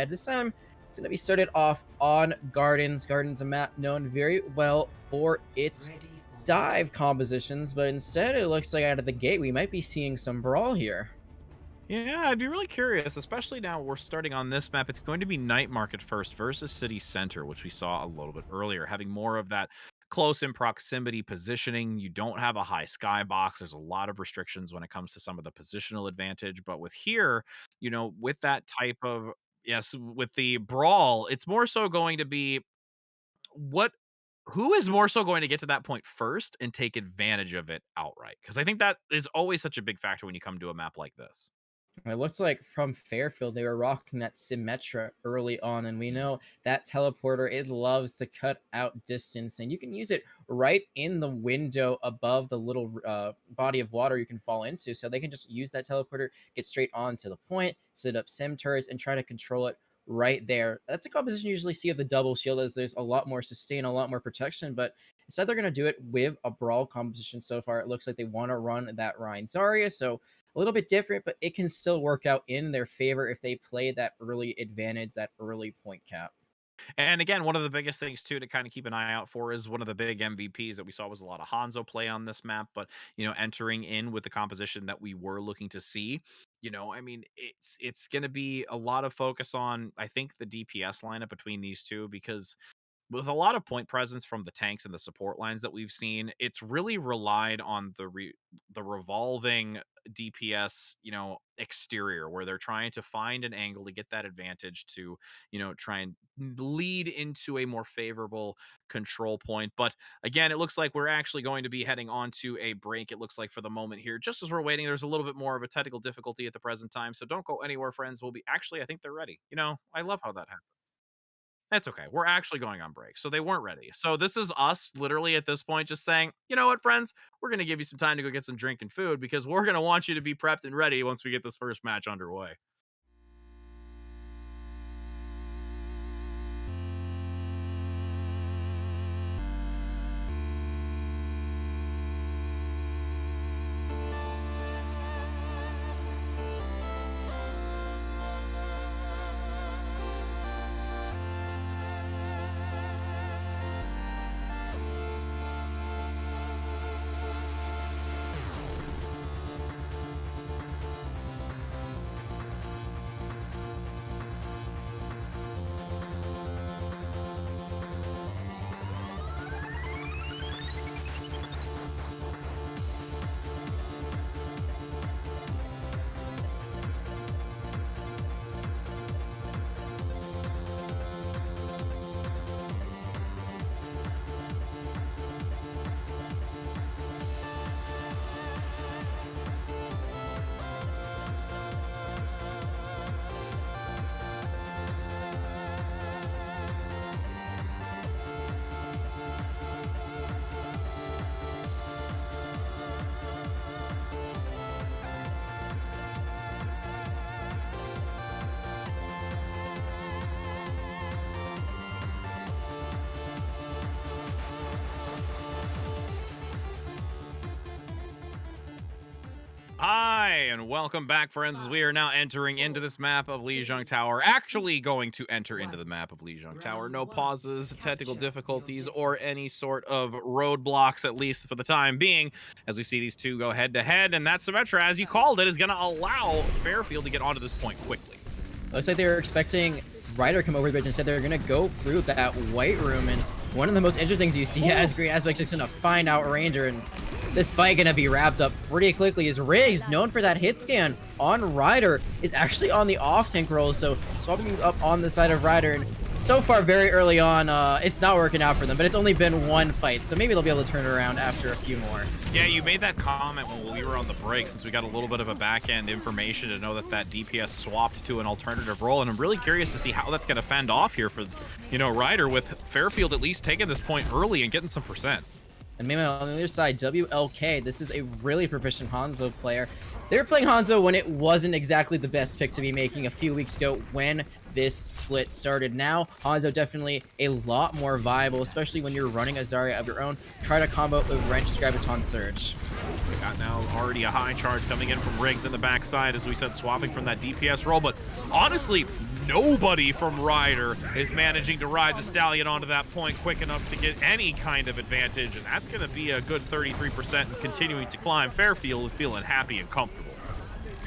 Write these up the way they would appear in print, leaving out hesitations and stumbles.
ahead. This time, it's going to be started off on Gardens. Gardens, a map known very well for its dive compositions, but instead it looks like out of the gate we might be seeing some brawl here. Yeah, I'd be really curious, especially now we're starting on this map. It's going to be Night Market first versus City Center, which we saw a little bit earlier, having more of that close in proximity positioning. You don't have a high skybox. There's a lot of restrictions when it comes to some of the positional advantage. But with here, with that type of, yes, with the brawl, it's more so going to be what who is more so going to get to that point first and take advantage of it outright? Because I think that is always such a big factor when you come to a map like this. It looks like from Fairfield they were rocking that Symmetra early on, and we know that teleporter, it loves to cut out distance, and you can use it right in the window above the little body of water you can fall into. So they can just use that teleporter, get straight on to the point, set up sim turrets, and try to control it right there. That's a composition you usually see of the double shield, as there's a lot more sustain, a lot more protection, but instead they're going to do it with a brawl composition. So far it looks like they want to run that Rhine Zarya, so a little bit different, but it can still work out in their favor if they play that early advantage, that early point cap. And again, one of the biggest things too to kind of keep an eye out for is one of the big MVPs that we saw was a lot of Hanzo play on this map, but entering in with the composition that we were looking to see, I mean, it's going to be a lot of focus on I think the DPS lineup between these two because with a lot of point presence from the tanks and the support lines that we've seen, it's really relied on the revolving DPS, exterior where they're trying to find an angle to get that advantage to, try and lead into a more favorable control point. But again, it looks like we're actually going to be heading on to a break. It looks like for the moment here, just as we're waiting, there's a little bit more of a technical difficulty at the present time. So don't go anywhere, friends. We'll be actually, I think they're ready. I love how that happens. That's okay. We're actually going on break. So they weren't ready. So this is us literally at this point just saying, you know what, friends? We're going to give you some time to go get some drink and food because we're going to want you to be prepped and ready once we get this first match underway. Hi, and welcome back, friends, as we are now entering into this map of Lijiang Tower. Actually going to enter into the map of Lijiang Tower. No pauses, technical difficulties, or any sort of roadblocks, at least for the time being, as we see these two go head-to-head, and that Symmetra, as you called it, is going to allow Fairfield to get onto this point quickly. Looks like they were expecting Ryder come over the bridge. Instead, they're going to go through that white room, and one of the most interesting things you see as Green Aspect is going to find out Ranger, and this fight going to be wrapped up pretty quickly as Riggs, known for that hit scan on Ryder, is actually on the off-tank role, so swapping things up on the side of Ryder, and so far very early on, it's not working out for them, but it's only been one fight, so maybe they'll be able to turn it around after a few more. Yeah, you made that comment when we were on the break, since we got a little bit of a back-end information to know that DPS swapped to an alternative role, and I'm really curious to see how that's going to fend off here for, Ryder, with Fairfield at least taking this point early and getting some percent. And meanwhile, on the other side, WLK, this is a really proficient Hanzo player. They were playing Hanzo when it wasn't exactly the best pick to be making a few weeks ago when this split started. Now, Hanzo definitely a lot more viable, especially when you're running a Zarya of your own. Try to combo it with Wrench's Graviton Surge. We got now already a high charge coming in from Riggs in the backside, as we said, swapping from that DPS role. But honestly, nobody from Ryder is managing to ride the Stallion onto that point quick enough to get any kind of advantage, and that's going to be a good 33% and continuing to climb. Fairfield feeling happy and comfortable.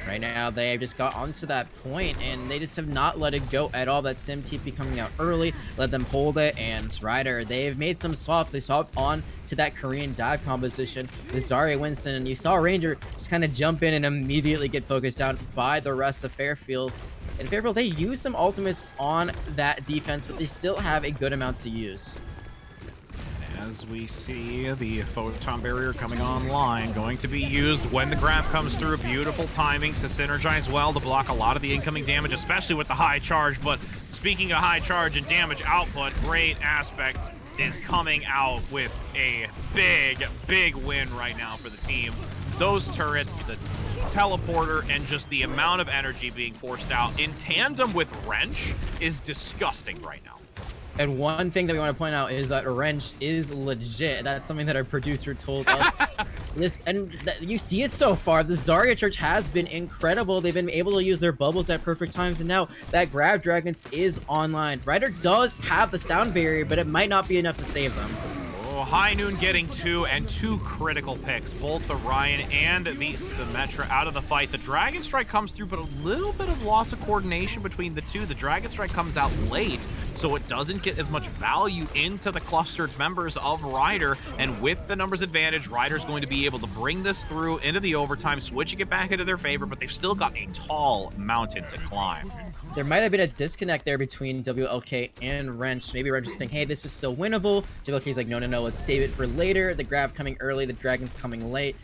Right now, they just got onto that point, and they just have not let it go at all. That Sim TP coming out early, let them hold it, and Ryder, they've made some swaps. They swapped on to that Korean dive composition with Zarya Winston, and you saw Ranger just kind of jump in and immediately get focused down by the rest of Fairfield. And Fairfield, they use some ultimates on that defense, but they still have a good amount to use. As we see the photon barrier coming online, going to be used when the grab comes through. Beautiful timing to synergize well to block a lot of the incoming damage, especially with the high charge. But speaking of high charge and damage output, great aspect is coming out with a big win right now for the team. Those turrets, the teleporter, and just the amount of energy being forced out in tandem with Wrench is disgusting right now. And one thing that we want to point out is that Wrench is legit. That's something that our producer told us. You see it so far. The Zarya Church has been incredible. They've been able to use their bubbles at perfect times, and now that Grab Dragons is online. Ryder does have the sound barrier, but it might not be enough to save them. Oh, High Noon getting two critical picks, both the Ryan and the Symmetra out of the fight. The Dragon Strike comes through, but a little bit of loss of coordination between the two. The Dragon Strike comes out late, so it doesn't get as much value into the clustered members of Ryder. And with the numbers advantage, Ryder's going to be able to bring this through into the overtime, switching it back into their favor, but they've still got a tall mountain to climb. There might have been a disconnect there between WLK and Wrench. Maybe Wrench is thinking, hey, this is still winnable. WLK's like, no, let's save it for later. The grab coming early, the Dragon's coming late.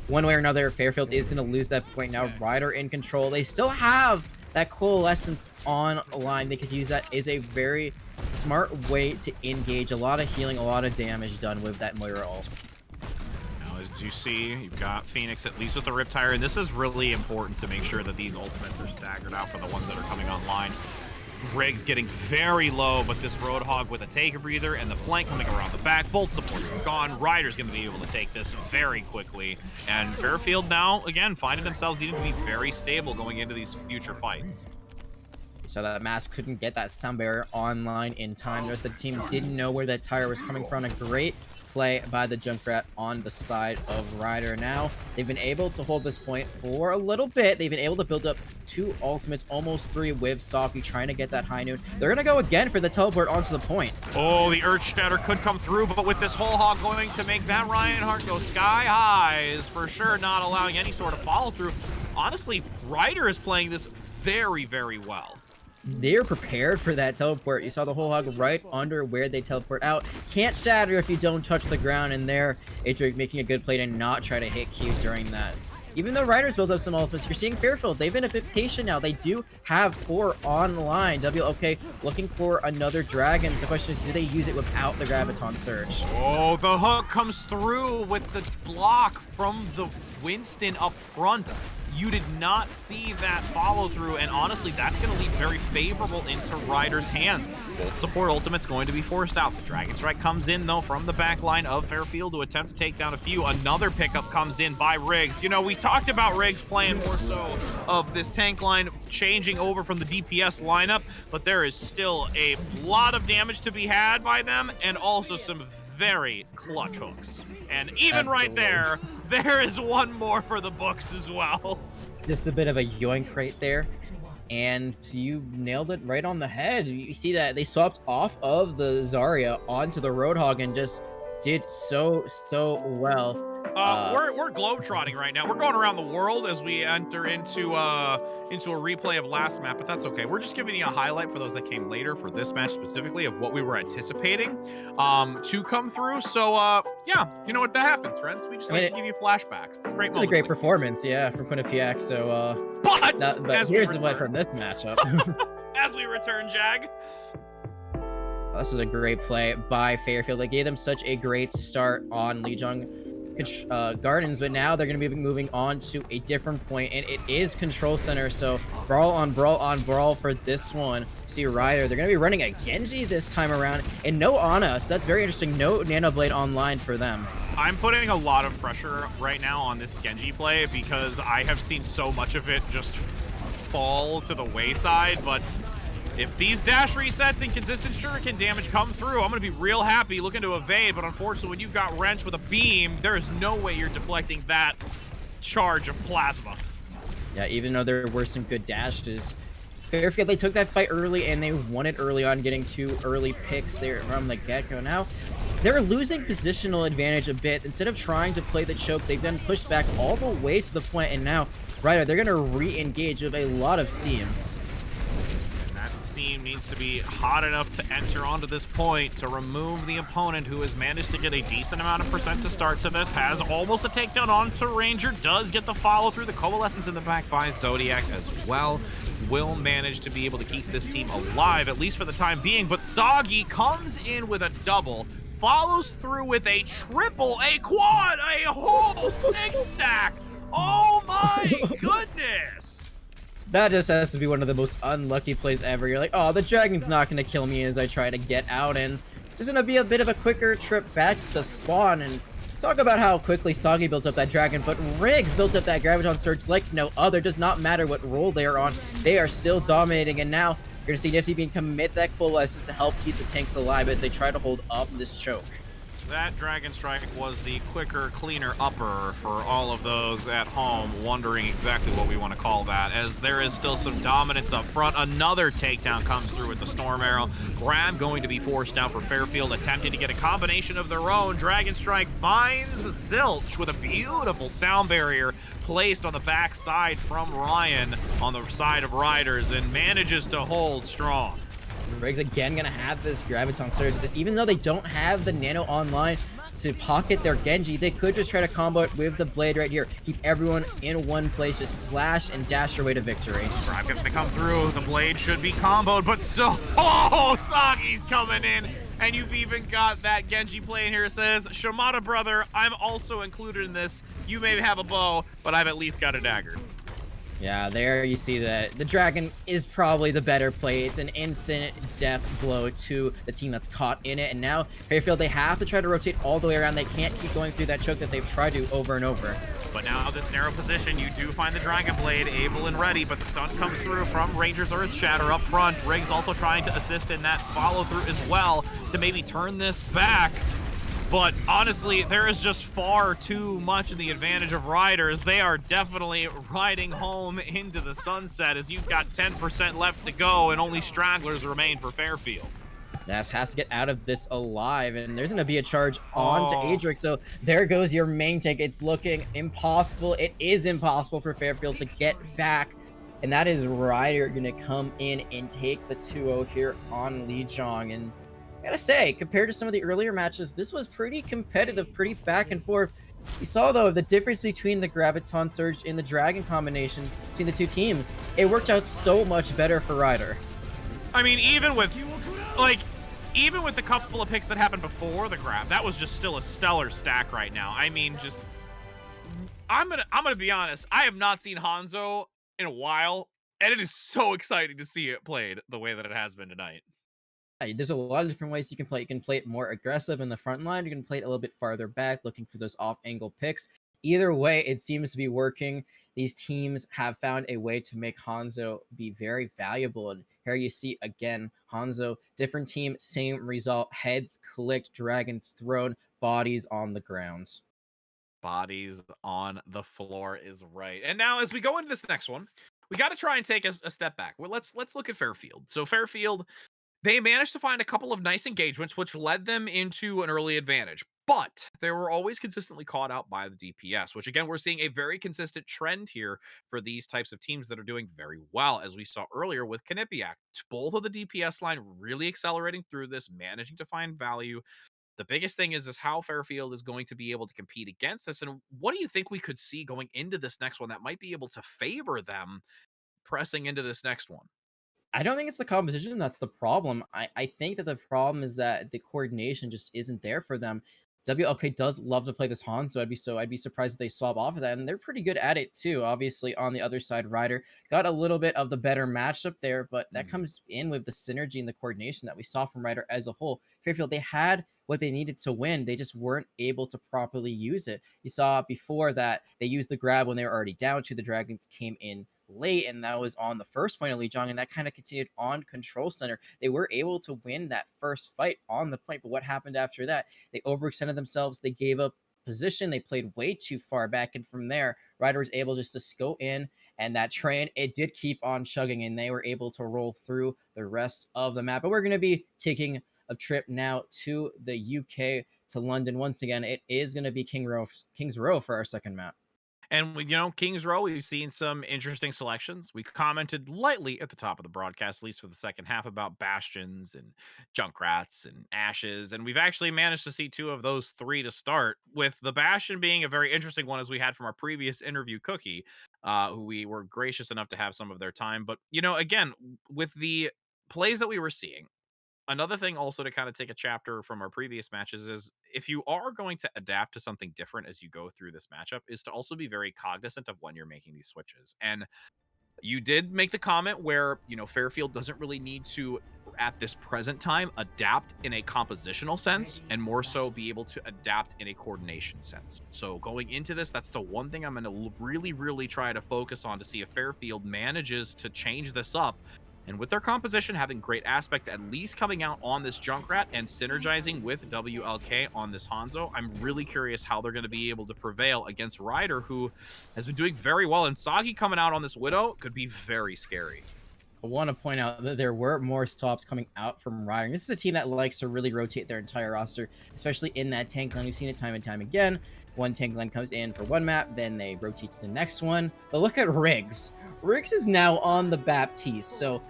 One way or another, Fairfield is going to lose that point now. Ryder in control. They still have that Coalescence online. They could use that as a very smart way to engage. A lot of healing, a lot of damage done with that Moira ult. Now, as you see, you've got Phoenix at least with the Riptire, and this is really important to make sure that these ultimates are staggered out for the ones that are coming online. Riggs getting very low, but this Roadhog with a take a breather and the flank coming around the back. Bolt support gone. Ryder's going to be able to take this very quickly. And Fairfield now, again, finding themselves needing to be very stable going into these future fights. So that Mask couldn't get that sound barrier online in time. The rest of the team didn't know where that tire was coming from. A great play by the Junkrat on the side of Ryder. Now they've been able to hold this point for a little bit. They've been able to build up 2 ultimates, almost 3 with Sophie trying to get that High Noon. They're gonna go again for the teleport onto the point. Oh, the Earth Shatter could come through, but with this whole hog going to make that Reinhardt go sky high is for sure not allowing any sort of follow through. Honestly, Ryder is playing this very well. They're prepared for that teleport. You saw the whole hog right under where they teleport out. Can't shatter if you don't touch the ground, and there, Adric making a good play to not try to hit Q during that. Even though Riders build up some ultimates, you're seeing Fairfield. They've been a bit patient now. They do have 4 online. WLK looking for another dragon. The question is, do they use it without the Graviton Surge? Oh, the hook comes through with the block from the Winston up front. You did not see that follow through, and honestly, that's going to lead very favorable into Ryder's hands. Both support ultimates going to be forced out. The Dragon Strike comes in, though, from the back line of Fairfield to attempt to take down a few. Another pickup comes in by Riggs. You know, we talked about Riggs playing more so of this tank line, changing over from the DPS lineup, but there is still a lot of damage to be had by them, and also some very clutch hooks. And even right there is one more for the books as well. Just a bit of a yoink right there. And you nailed it right on the head. You see that they swapped off of the Zarya onto the Roadhog and just did so well. We're globetrotting right now. We're going around the world as we enter into a replay of last map, but that's okay. We're just giving you a highlight for those that came later for this match specifically of what we were anticipating to come through. So yeah, you know what, that happens, friends. We just like to give you flashbacks. It's great. Really great performance, yeah, from Quinnipiac. So but here's the one from this matchup. As we return, Jag. This was a great play by Fairfield. They gave them such a great start on Lijiang Gardens, but now they're going to be moving on to a different point, and it is Control Center. So brawl on brawl for this one. See Ryder, they're going to be running a Genji this time around, and no Ana, so that's very interesting. No Nano Blade online for them. I'm putting a lot of pressure right now on this Genji play because I have seen so much of it just fall to the wayside, but If these dash resets and consistent shuriken damage come through, I'm going to be real happy looking to evade, but unfortunately when you've got Wrench with a beam, there is no way you're deflecting that charge of plasma. Yeah, even though there were some good dashes, Fairfield, they took that fight early and they won it early on, getting 2 early picks there from the get-go. Now, they're losing positional advantage a bit. Instead of trying to play the choke, they've been pushed back all the way to the point, and now, right, they're going to re-engage with a lot of steam. And that steam needs to be hot enough to enter onto this point to remove the opponent who has managed to get a decent amount of percent to start to this, has almost a takedown onto Ranger, does get the follow through, the coalescence in the back by Zodiac as well. Will manage to be able to keep this team alive, at least for the time being, but Soggy comes in with a double, follows through with a triple, a quad, a whole 6-stack. Oh my goodness! That just has to be one of the most unlucky plays ever. You're like, oh, the dragon's not going to kill me as I try to get out, and just going to be a bit of a quicker trip back to the spawn. And talk about how quickly Soggy built up that dragon, but Riggs built up that Graviton Surge like no other. Does not matter what role they are on, they are still dominating. And now you're going to see Nifty being commit that coalescence to help keep the tanks alive as they try to hold up this choke. That Dragon Strike was the quicker, cleaner upper for all of those at home wondering exactly what we want to call that, as there is still some dominance up front. Another takedown comes through with the Storm Arrow. Grab going to be forced down for Fairfield, attempting to get a combination of their own. Dragon Strike finds Zilch with a beautiful sound barrier placed on the back side from Ryan on the side of Riders and manages to hold strong. Riggs again gonna have this Graviton Surge that even though they don't have the Nano online to pocket their Genji, they could just try to combo it with the Blade right here. Keep everyone in one place, just slash and dash your way to victory. Drive gets to come through, the Blade should be comboed, but so, oh, Sagi's coming in, and you've even got that Genji play in here. It says, Shimada brother, I'm also included in this. You may have a bow, but I've at least got a dagger. Yeah, there you see that the dragon is probably the better play. It's an instant death blow to the team that's caught in it. And now Fairfield, they have to try to rotate all the way around. They can't keep going through that choke that they've tried to over and over. But now this narrow position, you do find the Dragon Blade able and ready, but the stun comes through from Ranger's Earth Shatter up front. Riggs also trying to assist in that follow through as well to maybe turn this back. But honestly, there is just far too much in the advantage of Riders. They are definitely riding home into the sunset as you've got 10% left to go and only stragglers remain for Fairfield. Nas has to get out of this alive, and there's going to be a charge onto Adric. So there goes your main tank. It's looking impossible. It is impossible for Fairfield to get back. And that is Ryder going to come in and take the 2-0 here on Lijiang. And I gotta say, compared to some of the earlier matches, this was pretty competitive, pretty back and forth. We saw, though, the difference between the Graviton Surge and the Dragon combination between the two teams. It worked out so much better for Ryder. I mean, even with the couple of picks that happened before the grab, that was just still a stellar stack right now. I mean, just I'm gonna be honest. I have not seen Hanzo in a while, and it is so exciting to see it played the way that it has been tonight. There's a lot of different ways you can play. You can play it more aggressive in the front line. You can play it a little bit farther back, looking for those off-angle picks. Either way, it seems to be working. These teams have found a way to make Hanzo be very valuable. And here you see, again, Hanzo, different team, same result. Heads clicked, dragons thrown, bodies on the ground. Bodies on the floor is right. And now as we go into this next one, we got to try and take a step back. Well, let's look at Fairfield. So Fairfield, they managed to find a couple of nice engagements, which led them into an early advantage. But they were always consistently caught out by the DPS, which again, we're seeing a very consistent trend here for these types of teams that are doing very well, as we saw earlier with Kanipiak. Both of the DPS line really accelerating through this, managing to find value. The biggest thing is how Fairfield is going to be able to compete against this. And what do you think we could see going into this next one that might be able to favor them pressing into this next one? I don't think it's the competition that's the problem. I think that the problem is that the coordination just isn't there for them. WLK does love to play this Hanzo. I'd be surprised if they swap off of that, and they're pretty good at it too. Obviously, on the other side, Ryder got a little bit of the better matchup there, but that comes in with the synergy and the coordination that we saw from Ryder as a whole. Fairfield, they had what they needed to win. They just weren't able to properly use it. You saw before that they used the grab when they were already down to. The Dragons came in late, and that was on the first point of Lijiang, and that kind of continued on Control Center. They were able to win that first fight on the point, but what happened after that? They overextended themselves. They gave up position. They played way too far back, and from there, Ryder was able just to go in, and that train, it did keep on chugging, and they were able to roll through the rest of the map. But we're going to be taking a trip now to the UK, to London. Once again, it is going to be King's Row for our second map. And you know, Kings Row, we've seen some interesting selections. We commented lightly at the top of the broadcast, at least for the second half, about Bastions and Junkrats and Ashes. And we've actually managed to see two of those three to start, with the Bastion being a very interesting one, as we had from our previous interview, Cookie, who we were gracious enough to have some of their time. But, you know, again, with the plays that we were seeing, another thing also to kind of take a chapter from our previous matches is, if you are going to adapt to something different as you go through this matchup, is to also be very cognizant of when you're making these switches. And you did make the comment where, you know, Fairfield doesn't really need to, at this present time, adapt in a compositional sense, and more so be able to adapt in a coordination sense. So going into this, that's the one thing I'm going to really try to focus on, to see if Fairfield manages to change this up. And with their composition having great aspect, at least coming out on this Junkrat and synergizing with WLK on this Hanzo, I'm really curious how they're going to be able to prevail against Ryder, who has been doing very well. And Sagi coming out on this Widow could be very scary. I want to point out that there were more stops coming out from Ryder. This is a team that likes to really rotate their entire roster, especially in that tank lane. We've seen it time and time again. One tank lane comes in for one map, then they rotate to the next one. But look at Riggs. Riggs is now on the Baptiste, so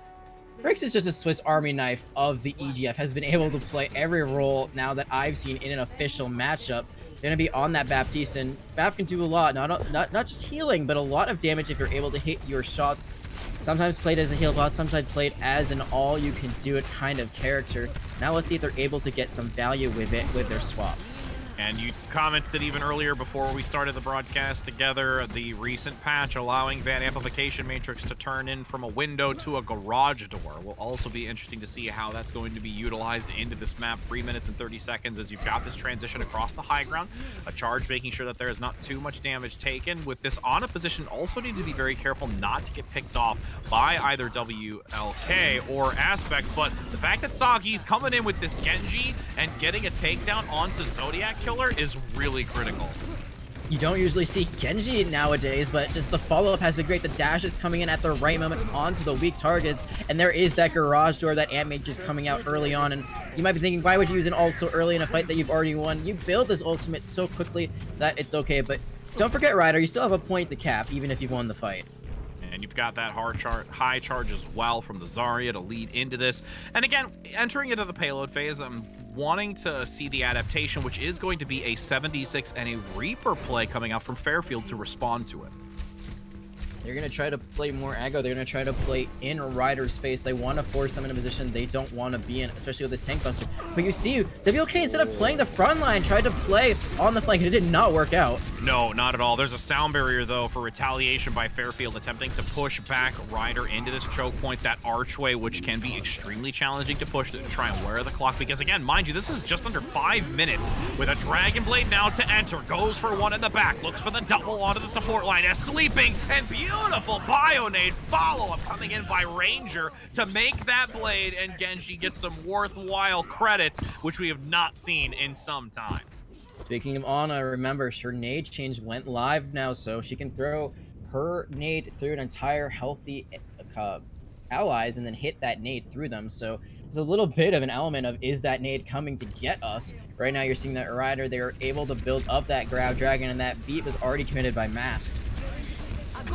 Riggs is just a Swiss Army knife of the EGF, has been able to play every role now that I've seen in an official matchup. Going to be on that Baptiste, and Bap can do a lot, not just healing, but a lot of damage if you're able to hit your shots. Sometimes played as a heal bot, sometimes played as an all-you-can-do-it kind of character. Now let's see if they're able to get some value with it with their swaps. And you commented even earlier before we started the broadcast together, the recent patch allowing that amplification matrix to turn in from a window to a garage door. Will also be interesting to see how that's going to be utilized into this map. 3 minutes and 30 seconds as you've got this transition across the high ground. A charge making sure that there is not too much damage taken. With this on a position, also need to be very careful not to get picked off by either WLK or Aspect. But the fact that Sagi's coming in with this Genji and getting a takedown onto Zodiac Killer is really critical. You don't usually see Genji nowadays, but just the follow-up has been great. The dash is coming in at the right moment onto the weak targets, and there is that garage door, that amp matrix coming out early on, and you might be thinking, why would you use an ult so early in a fight that you've already won? You build this ultimate so quickly that it's okay, but don't forget, Ryder, you still have a point to cap, even if you've won the fight. And you've got that high charge as well from the Zarya to lead into this. And again, entering into the payload phase, I'm wanting to see the adaptation, which is going to be a 76 and a Reaper play coming out from Fairfield to respond to it. They're going to try to play more aggro. They're going to try to play in Ryder's face. They want to force them in a position they don't want to be in, especially with this tank buster. But you see, WLK, instead of playing the front line, tried to play on the flank, and it did not work out. No, not at all. There's a sound barrier, though, for retaliation by Fairfield, attempting to push back Ryder into this choke point, that archway, which can be extremely challenging to push to try and wear the clock. Because, again, mind you, this is just under 5 minutes with a Dragon Blade now to enter. Goes for one in the back, looks for the double onto the support line as sleeping, and beautiful Bionade follow-up coming in by Ranger to make that blade, and Genji gets some worthwhile credit, which we have not seen in some time. Speaking of Ana, remember, her nade change went live now, so she can throw her nade through an entire healthy allies and then hit that nade through them. So there's a little bit of an element of, is that nade coming to get us? Right now you're seeing that Ryder, they were able to build up that Grab Dragon, and that beat was already committed by Masks.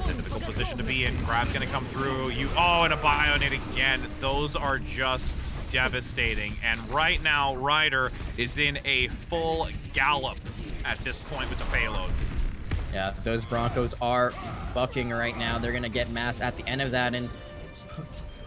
Difficult position to be in. Grab's gonna come through. And a Bionade again. Those are just devastating. And right now, Ryder is in a full gallop at this point with the payload. Yeah, those Broncos are bucking right now. They're gonna get mass at the end of that, and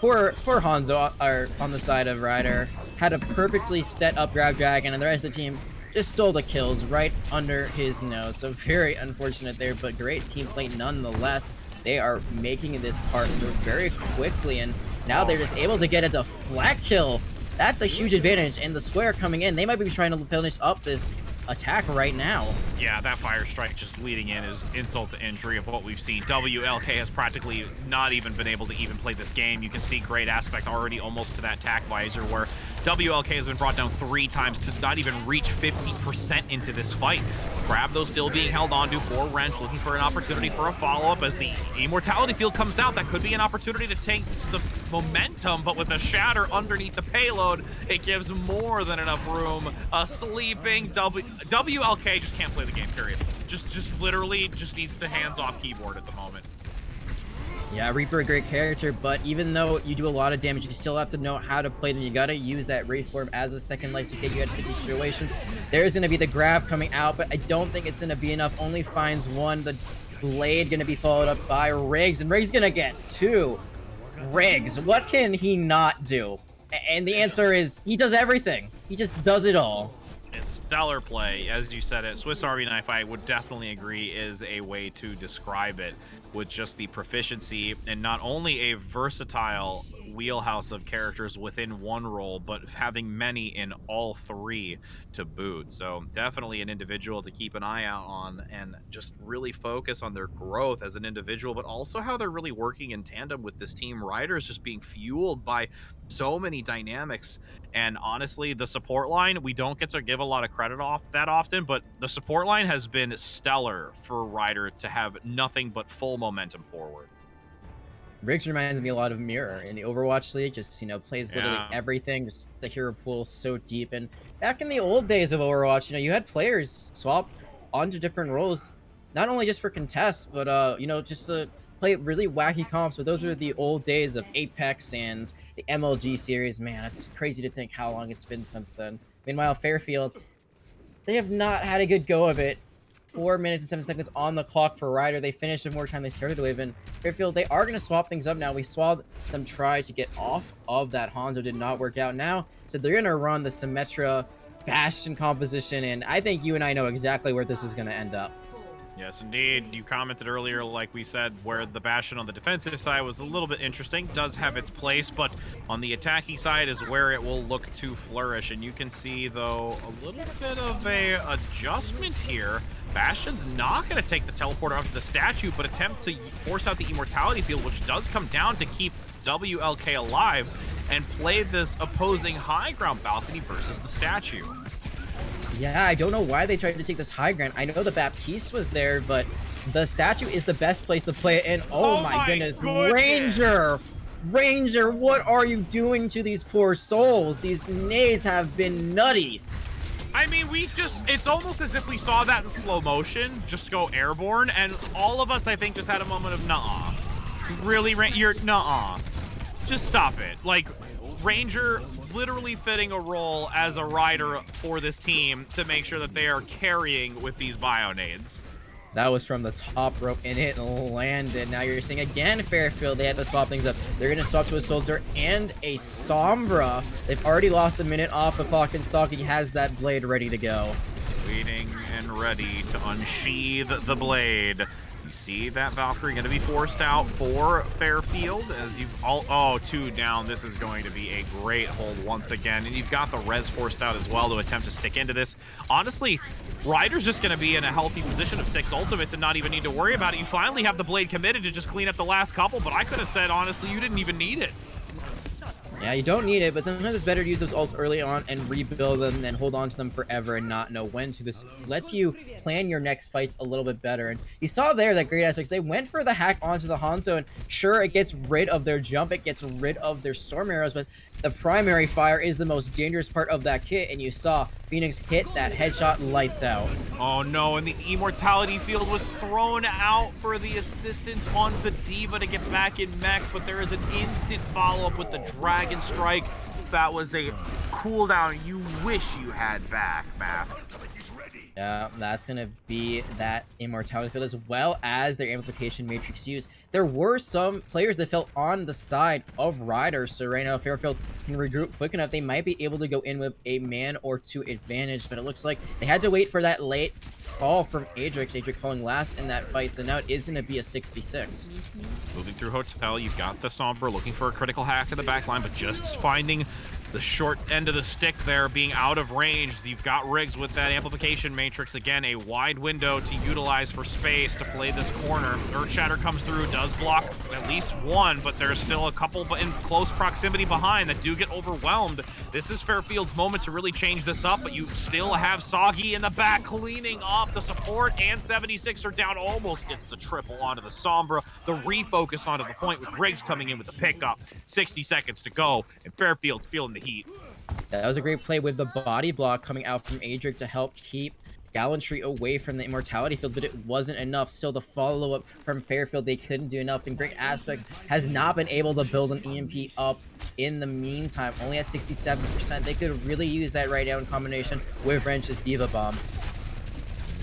poor Hanzo are on the side of Ryder. Had a perfectly set up Grab Dragon, and the rest of the team just stole the kills right under his nose. So very unfortunate there, but great team play nonetheless. They are making this part through very quickly, and now they're just able to get a deflect kill. That's a huge advantage, and the square coming in, they might be trying to finish up this attack right now. Yeah, that fire strike just leading in is insult to injury of what we've seen. WLK has practically not even been able to even play this game. You can see great aspect already almost to that tack visor where WLK has been brought down 3 times to not even reach 50% into this fight. Grabtho still being held onto for Wrench, looking for an opportunity for a follow-up as the Immortality Field comes out. That could be an opportunity to take the momentum, but with a shatter underneath the payload, it gives more than enough room. A sleeping WLK just can't play the game, period. Just literally just needs the hands-off keyboard at the moment. Yeah, Reaper, a great character, but even though you do a lot of damage, you still have to know how to play them. You gotta use that Wraith form as a second life to get you out of sticky situations. There's gonna be the grab coming out, but I don't think it's gonna be enough. Only finds one. The blade gonna be followed up by Riggs, and Riggs gonna get 2. Riggs, what can he not do? And the answer is he does everything. He just does it all. It's stellar play, as you said it. Swiss Army Knife, I would definitely agree, is a way to describe it, with just the proficiency and not only a versatile wheelhouse of characters within one role, but having many in all 3 to boot. So definitely an individual to keep an eye out on and just really focus on their growth as an individual, but also how they're really working in tandem with this team. Ryder is just being fueled by so many dynamics. And honestly, the support line, we don't get to give a lot of credit off that often, but the support line has been stellar for Ryder to have nothing but full momentum forward. Riggs reminds me a lot of Mirror in the Overwatch League. Just, plays literally Yeah. everything. Just the hero pool so deep. And back in the old days of Overwatch, you had players swap onto different roles, not only just for contests, but just to play really wacky comps. But those are the old days of Apex and the MLG series. Man, it's crazy to think how long it's been since then. Meanwhile, Fairfield, they have not had a good go of it. 4 minutes and 7 seconds on the clock for Ryder. They finished in more time they started with. And Fairfield, they are going to swap things up now. We saw them try to get off of that Hanzo. Did not work out now. So they're going to run the Symmetra Bastion composition. And I think you and I know exactly where this is going to end up. Yes, indeed. You commented earlier, like we said, where the Bastion on the defensive side was a little bit interesting, does have its place, but on the attacking side is where it will look to flourish. And you can see, though, a little bit of a adjustment here. Bastion's not going to take the teleporter onto the statue, but attempt to force out the Immortality Field, which does come down to keep WLK alive and play this opposing high ground balcony versus the statue. Yeah, I don't know why they tried to take this high ground. I know the Baptiste was there, but the statue is the best place to play it. And oh my goodness, Ranger, what are you doing to these poor souls? These nades have been nutty. I mean, it's almost as if we saw that in slow motion, just go airborne, and all of us, I think, just had a moment of nuh-uh. Really, you're nuh-uh. Just stop it. Like, Ranger literally fitting a role as a rider for this team to make sure that they are carrying with these bio-nades. That was from the top rope, and it landed. Now you're seeing again Fairfield. They had to swap things up. They're going to swap to a Soldier and a Sombra. They've already lost a minute off the clock, and Saki has that blade ready to go. Waiting and ready to unsheath the blade. You see that Valkyrie going to be forced out for Fairfield as you've all... Oh, 2 down. This is going to be a great hold once again. And you've got the res forced out as well to attempt to stick into this. Honestly, Ryder's just going to be in a healthy position of 6 ultimates and not even need to worry about it. You finally have the blade committed to just clean up the last couple, but I could have said, honestly, you didn't even need it. Yeah, you don't need it, but sometimes it's better to use those ults early on and rebuild them than hold on to them forever and not know when to. This lets you plan your next fights a little bit better. And you saw there that great aspects. They went for the hack onto the Hanzo, and sure, it gets rid of their jump, it gets rid of their storm arrows, but the primary fire is the most dangerous part of that kit, and you saw Phoenix hit that headshot lights out. Oh no, and the Immortality Field was thrown out for the assistance on the D.Va to get back in mech, but there is an instant follow-up with the Dragon Strike. That was a cooldown you wish you had back, Mask. Yeah, that's going to be that Immortality Field as well as their Amplification Matrix use. There were some players that fell on the side of Ryder, so right now Fairfield can regroup quick enough. They might be able to go in with a man or 2 advantage, but it looks like they had to wait for that late call from Adrix. Adrix falling last in that fight, so now it is going to be a 6v6. Moving through Hotel, you've got the Sombra looking for a critical hack in the backline, but just finding The short end of the stick there being out of range. You've got Riggs with that amplification matrix. Again, a wide window to utilize for space to play this corner. Earthshatter comes through, does block at least one, but there's still a couple in close proximity behind that do get overwhelmed. This is Fairfield's moment to really change this up, but you still have Soggy in the back cleaning up the support, and 76 are down, almost gets the triple onto the Sombra. The refocus onto the point with Riggs coming in with the pickup. 60 seconds to go, and Fairfield's feeling the heat. That was a great play with the body block coming out from Adric to help keep Gallantry away from the immortality field, but it wasn't enough. Still, the follow-up from Fairfield, they couldn't do enough. And Great Aspects has not been able to build an EMP up in the meantime. Only at 67%. They could really use that right now in combination with Wrench's Diva Bomb.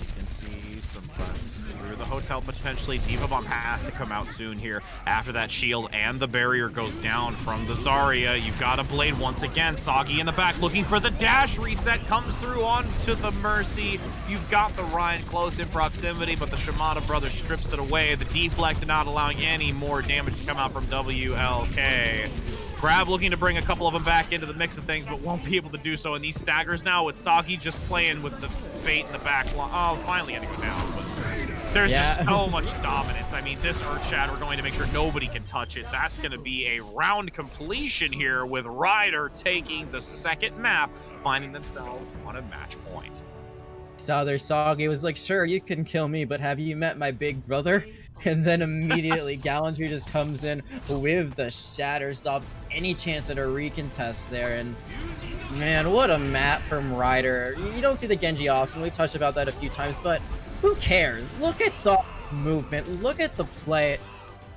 You can see some press through the hotel potentially. Diva Bomb has to come out soon here after that shield and the barrier goes down from the Zarya. You've got a Blade once again. Soggy in the back looking for the dash reset. Comes through onto the Mercy. You've got the Ryan close in proximity, but the Shimada brother strips it away. The deflect not allowing any more damage to come out from WLK. Crab looking to bring a couple of them back into the mix of things, but won't be able to do so in these staggers now with Soggy just playing with the bait in the back. Oh, finally had to go down. But there's just so much dominance. I mean, this Earthshatter, we're going to make sure nobody can touch it. That's going to be a round completion here with Ryder taking the second map, finding themselves on a match point. Saw their Soggy was like, sure, you can kill me, but have you met my big brother? And then immediately Gallantry just comes in with the Shatter, stops any chance at a recontest there. And man, what a map from Ryder. You don't see the Genji often. We've touched about that a few times, but who cares? Look at Soggy's movement. Look at the play.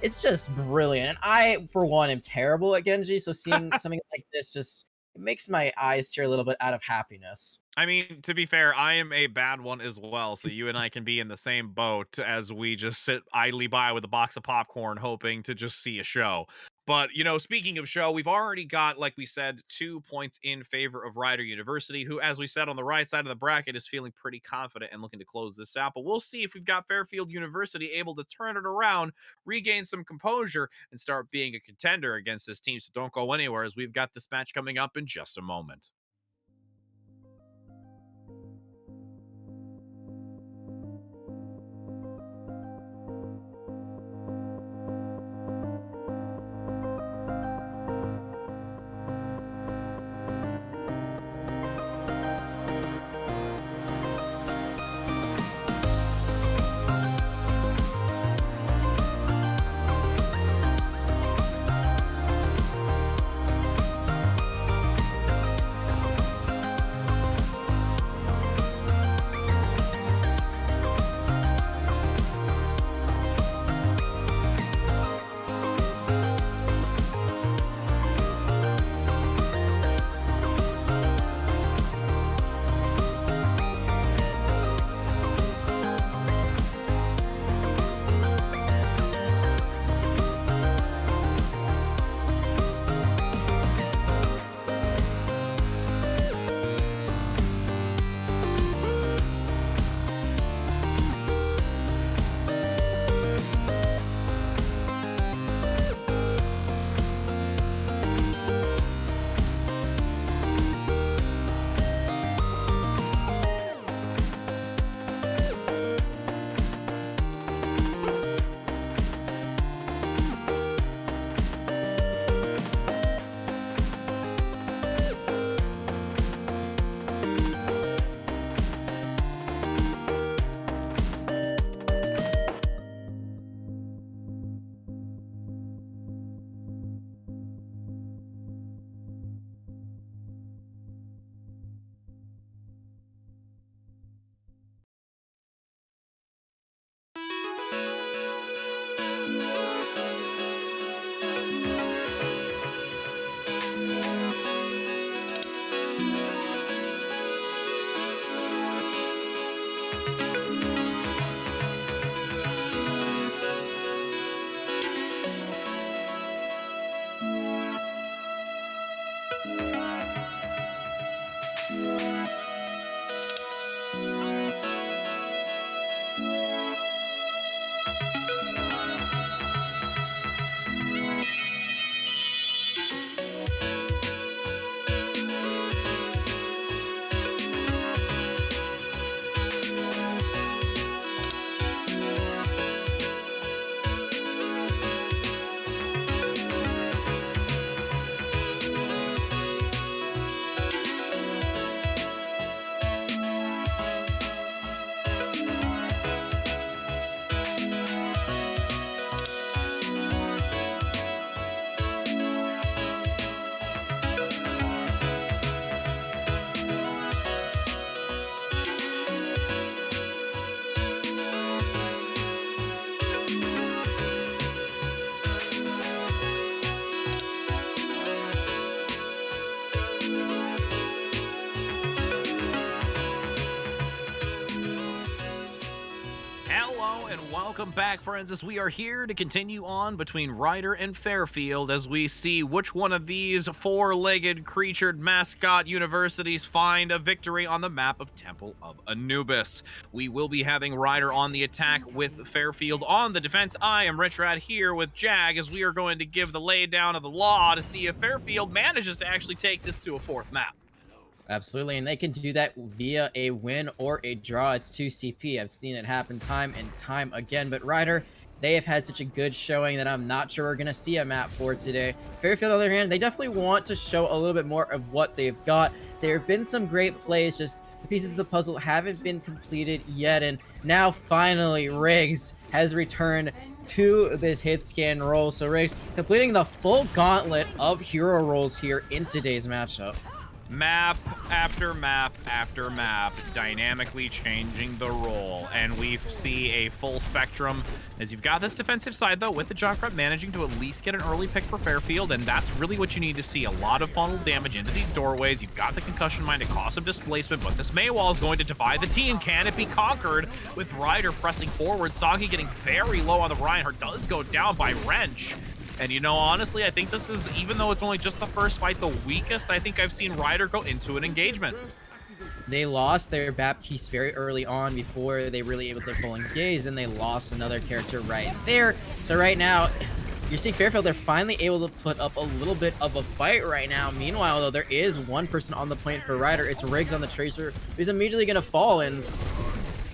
It's just brilliant. And I, for one, am terrible at Genji, so seeing something like this just it makes my eyes tear a little bit out of happiness. I mean, to be fair, I am a bad one as well, so you and I can be in the same boat as we just sit idly by with a box of popcorn hoping to just see a show. But, you know, speaking of show, we've already got, like we said, 2 points in favor of Rider University, who, as we said, on the right side of the bracket is feeling pretty confident and looking to close this out. But we'll see if we've got Fairfield University able to turn it around, regain some composure, and start being a contender against this team. So don't go anywhere, as we've got this match coming up in just a moment. Welcome back, friends, as we are here to continue on between Ryder and Fairfield as we see which one of these four-legged creatured mascot universities find a victory on the map of Temple of Anubis. We will be having Ryder on the attack with Fairfield on the defense. I am Rich Rad here with Jag as we are going to give the laydown of the law to see if Fairfield manages to actually take this to a fourth map. Absolutely, and they can do that via a win or a draw. It's 2 CP. I've seen it happen time and time again, but Ryder, they have had such a good showing that I'm not sure we're going to see a map for today. Fairfield, on the other hand, they definitely want to show a little bit more of what they've got. There have been some great plays, just the pieces of the puzzle haven't been completed yet, and now finally Riggs has returned to this hit scan role. So Riggs completing the full gauntlet of hero roles here in today's matchup. Map after map after map, dynamically changing the role, and we see a full spectrum as you've got this defensive side, though, with the Junkrat managing to at least get an early pick for Fairfield, and that's really what you need to see. A lot of funnel damage into these doorways. You've got the concussion mine to cause some displacement, but this Maywall is going to divide the team. Can it be conquered? With Ryder pressing forward, Soggy getting very low on the Reinhardt, does go down by Wrench. And, you know, honestly, I think this is, even though it's only just the first fight, the weakest I think I've seen Ryder go into an engagement. They lost their Baptiste very early on before they really able to full engage, and they lost another character right there. So right now, you're seeing Fairfield, they're finally able to put up a little bit of a fight right now. Meanwhile, though, there is one person on the point for Ryder. It's Riggs on the Tracer, who's immediately going to fall, and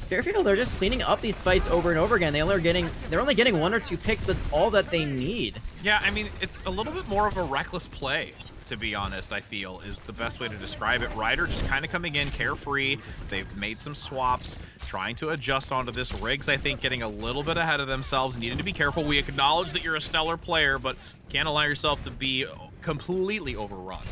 Fairfield, they're just cleaning up these fights over and over again. They're only getting 1 or 2 picks. That's all that they need. Yeah, I mean, it's a little bit more of a reckless play, to be honest, I feel, is the best way to describe it. Ryder just kind of coming in carefree. They've made some swaps, trying to adjust onto this. Riggs, I think, getting a little bit ahead of themselves, needing to be careful. We acknowledge that you're a stellar player, but can't allow yourself to be completely overrun.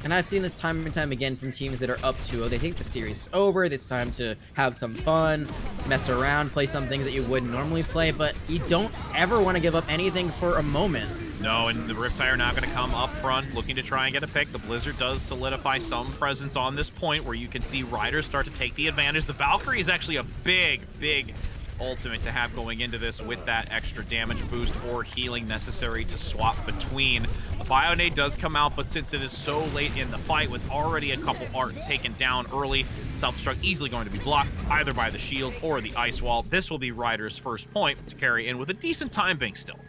And I've seen this time and time again from teams that are up 2-0. They think the series is over. It's time to have some fun, mess around, play some things that you wouldn't normally play, but you don't ever want to give up anything for a moment. No, and the Riptide are now going to come up front, looking to try and get a pick. The Blizzard does solidify some presence on this point where you can see Riders start to take the advantage. The Valkyrie is actually a big ultimate to have going into this with that extra damage boost or healing necessary to swap between. The Bionade does come out, but since it is so late in the fight with already a couple Art taken down early, self-destruct easily going to be blocked either by the shield or the ice wall. This will be Ryder's first point to carry in with a decent time bank still.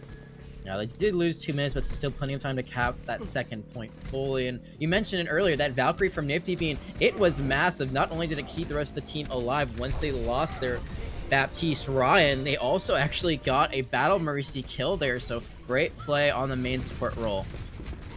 Yeah, they did lose 2 minutes, but still plenty of time to cap that second point fully. And you mentioned it earlier, that Valkyrie from Nifty Bean, it was massive. Not only did it keep the rest of the team alive once they lost their Baptiste Ryan, they also actually got a Battle Mercy kill there, so great play on the main support role.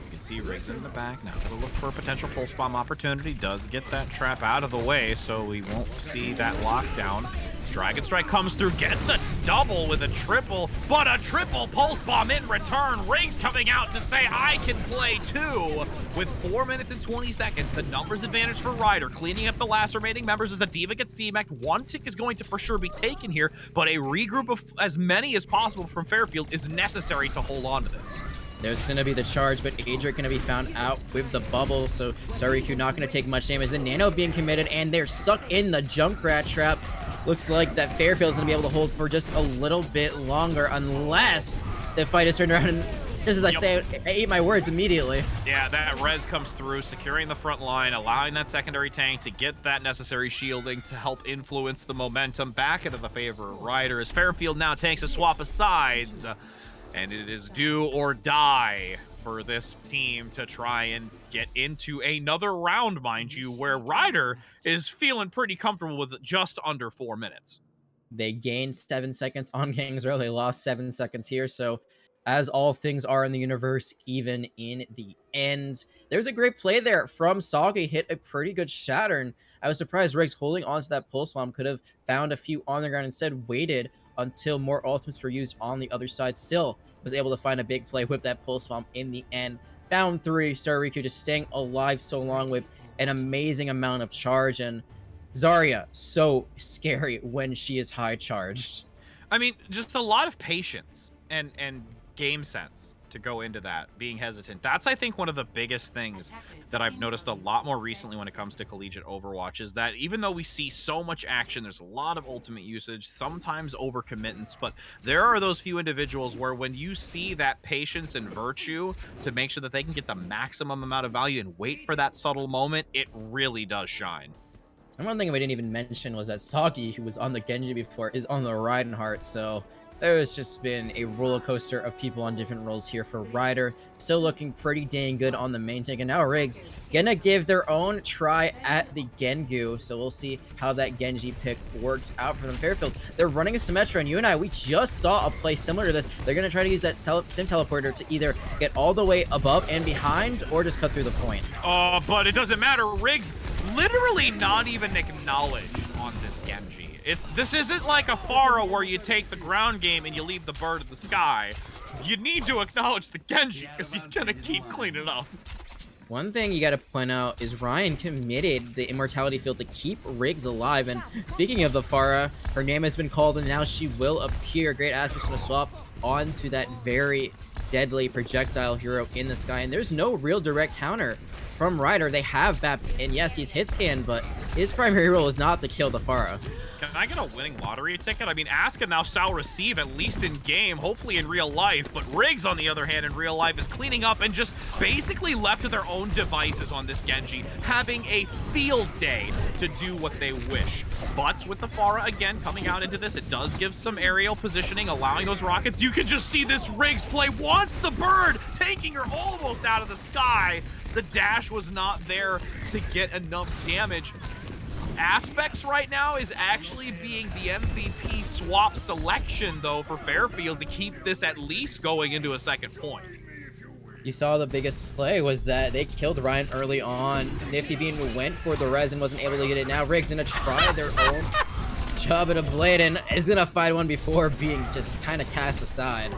You can see Riggs in the back now. We'll look for a potential pulse bomb opportunity. Does get that trap out of the way, so we won't see that lockdown. Dragon Strike comes through, gets a double with a triple, but a triple pulse bomb in return. Riggs coming out to say, I can play too. With 4 minutes and 20 seconds, the numbers advantage for Ryder, cleaning up the last remaining members as the Diva gets DMA'd. 1 tick is going to for sure be taken here, but a regroup of as many as possible from Fairfield is necessary to hold on to this. There's going to be the charge, but Adric going to be found out with the bubble, so Sariku not going to take much damage. The Nano being committed, and they're stuck in the Junkrat trap. Looks like that Fairfield's going to be able to hold for just a little bit longer, unless the fight is turned around. And just as I say, I ate my words immediately. Yeah, that res comes through, securing the front line, allowing that secondary tank to get that necessary shielding to help influence the momentum back into the favor of Ryder, as Fairfield now takes a swap of sides. And it is do or die for this team to try and get into another round, mind you, where Ryder is feeling pretty comfortable with just under 4 minutes. They gained 7 seconds on King's Row. They lost 7 seconds here. So as all things are in the universe, even in the end. There's a great play there from Saga. Hit a pretty good shatter. And I was surprised Riggs holding onto that pulse bomb could have found a few on the ground, instead waited until more ultimates were used on the other side. Still was able to find a big play with that pulse bomb in the end. Found 3. Sariku just staying alive so long with an amazing amount of charge. And Zarya, so scary when she is high charged. I mean, just a lot of patience and game sense to go into that, being hesitant. That's, I think, one of the biggest things that I've noticed a lot more recently when it comes to collegiate Overwatch is that even though we see so much action, there's a lot of ultimate usage, sometimes overcommittance, but there are those few individuals where when you see that patience and virtue to make sure that they can get the maximum amount of value and wait for that subtle moment, it really does shine. And one thing we didn't even mention was that Sagi, who was on the Genji before, is on the Reinhardt, so there's just been a roller coaster of people on different roles here for Ryder. Still looking pretty dang good on the main tank, and now Riggs gonna give their own try at the Gengu, so we'll see how that Genji pick works out for them. Fairfield, they're running a Symmetra, and you and I, we just saw a play similar to this. They're gonna try to use that Sim Teleporter to either get all the way above and behind, or just cut through the point. Oh, but it doesn't matter. Riggs literally not even acknowledged on this Genji. This isn't like a Pharah where you take the ground game and you leave the bird in the sky. You need to acknowledge the Genji because he's gonna keep cleaning up. One thing you got to point out is Ryan committed the immortality field to keep Riggs alive. And speaking of the Pharah, her name has been called and now she will appear. Great aspects to swap onto that very deadly projectile hero in the sky. And there's no real direct counter from Ryder. They have that, and yes, he's hit scan, but his primary role is not to kill the Pharah. Can I get a winning lottery ticket? I mean, Asuka now shall receive, at least in game, hopefully in real life, but Riggs, on the other hand, in real life, is cleaning up and just basically left to their own devices on this Genji, having a field day to do what they wish. But with the Pharah, again, coming out into this, it does give some aerial positioning, allowing those rockets. You can just see this Riggs play, wants the bird, taking her almost out of the sky. The dash was not there to get enough damage. Aspects right now is actually being the MVP swap selection, though, for Fairfield to keep this at least going into a second point. You saw the biggest play was that they killed Ryan early on. Nifty Bean went for the res and wasn't able to get it. Now Riggs gonna try their own job at a blade and is gonna fight one before being just kind of cast aside.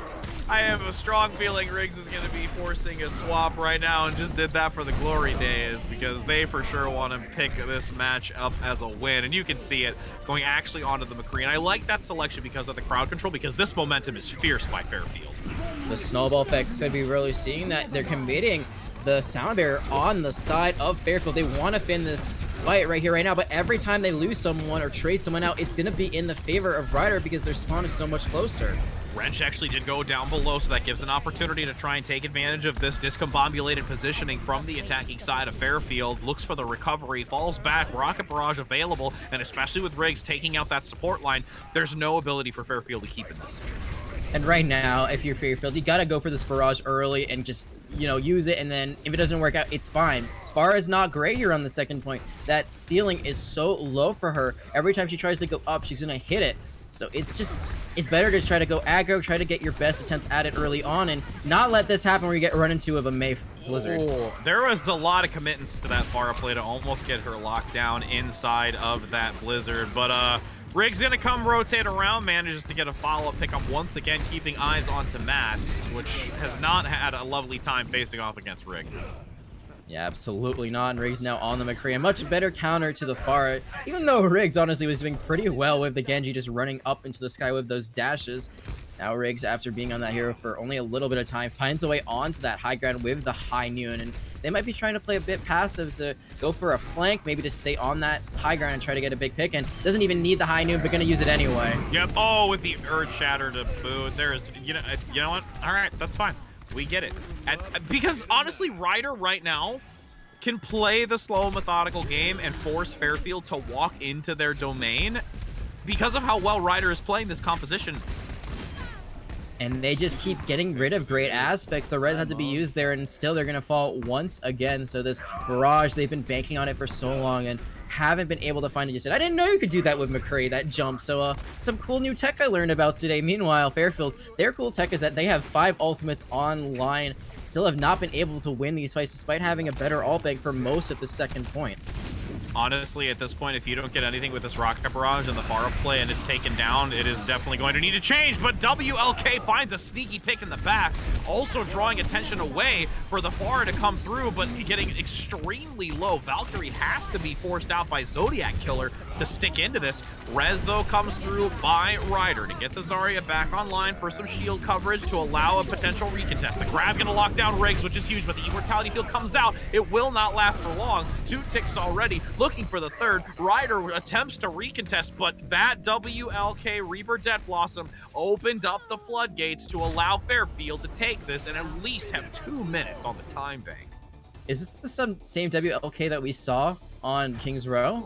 I have a strong feeling Riggs is going to be forcing a swap right now and just did that for the glory days because they for sure want to pick this match up as a win. And you can see it going actually onto the McCree. And I like that selection because of the crowd control, because this momentum is fierce by Fairfield. The snowball effect could be really seeing that they're committing the sound barrier on the side of Fairfield. They want to fin this fight right here, right now, but every time they lose someone or trade someone out, it's going to be in the favor of Ryder because their spawn is so much closer. Wrench actually did go down below, so that gives an opportunity to try and take advantage of this discombobulated positioning from the attacking side of Fairfield. Looks for the recovery, falls back, rocket barrage available, and especially with Riggs taking out that support line, there's no ability for Fairfield to keep in this. And right now, if you're Fairfield, you gotta go for this barrage early and just, you know, use it, and then if it doesn't work out, it's fine. Pharah is not great here on the second point. That ceiling is so low for her. Every time she tries to go up, she's gonna hit it. So it's better to try to go aggro, try to get your best attempt at it early on, and not let this happen where you get run into of a May Blizzard. Oh, there was a lot of committance to that Pharah play to almost get her locked down inside of that Blizzard, but Riggs gonna come rotate around, manages to get a follow-up pickup once again, keeping eyes onto Masks, which has not had a lovely time facing off against Riggs. Yeah, absolutely not. And Riggs now on the McCree. A much better counter to the Pharah, even though Riggs honestly was doing pretty well with the Genji just running up into the sky with those dashes. Now Riggs, after being on that hero for only a little bit of time, finds a way onto that high ground with the high noon. And they might be trying to play a bit passive to go for a flank, maybe to stay on that high ground and try to get a big pick. And doesn't even need the high noon, but gonna use it anyway. Yep. Oh, with the Earth Shatter to boot. There's, you know what? All right, that's fine. We get it. Because honestly, Ryder right now can play the slow, methodical game and force Fairfield to walk into their domain because of how well Ryder is playing this composition. And they just keep getting rid of great aspects. The res had to be used there, and still they're going to fall once again. So this barrage, they've been banking on it for so long and haven't been able to find it. You said, I didn't know you could do that with McCree, that jump. So some cool new tech I learned about today. Meanwhile, Fairfield, their cool tech is that they have 5 ultimates online. Still have not been able to win these fights despite having a better ult bank for most of the second point. Honestly, at this point, if you don't get anything with this rocket barrage and the far up play and it's taken down, it is definitely going to need to change. But WLK finds a sneaky pick in the back, also drawing attention away for the far to come through, but getting extremely low. Valkyrie has to be forced out by Zodiac Killer to stick into this. Rez, though, comes through by Ryder to get the Zarya back online for some shield coverage to allow a potential recontest. The grab going to lock down Riggs, which is huge, but the Immortality Field comes out. It will not last for long. 2 ticks already. Looking for the third. Ryder attempts to recontest, but that WLK Reaper Death Blossom opened up the floodgates to allow Fairfield to take this and at least have 2 minutes on the time bank. Is this the same WLK that we saw on King's Row?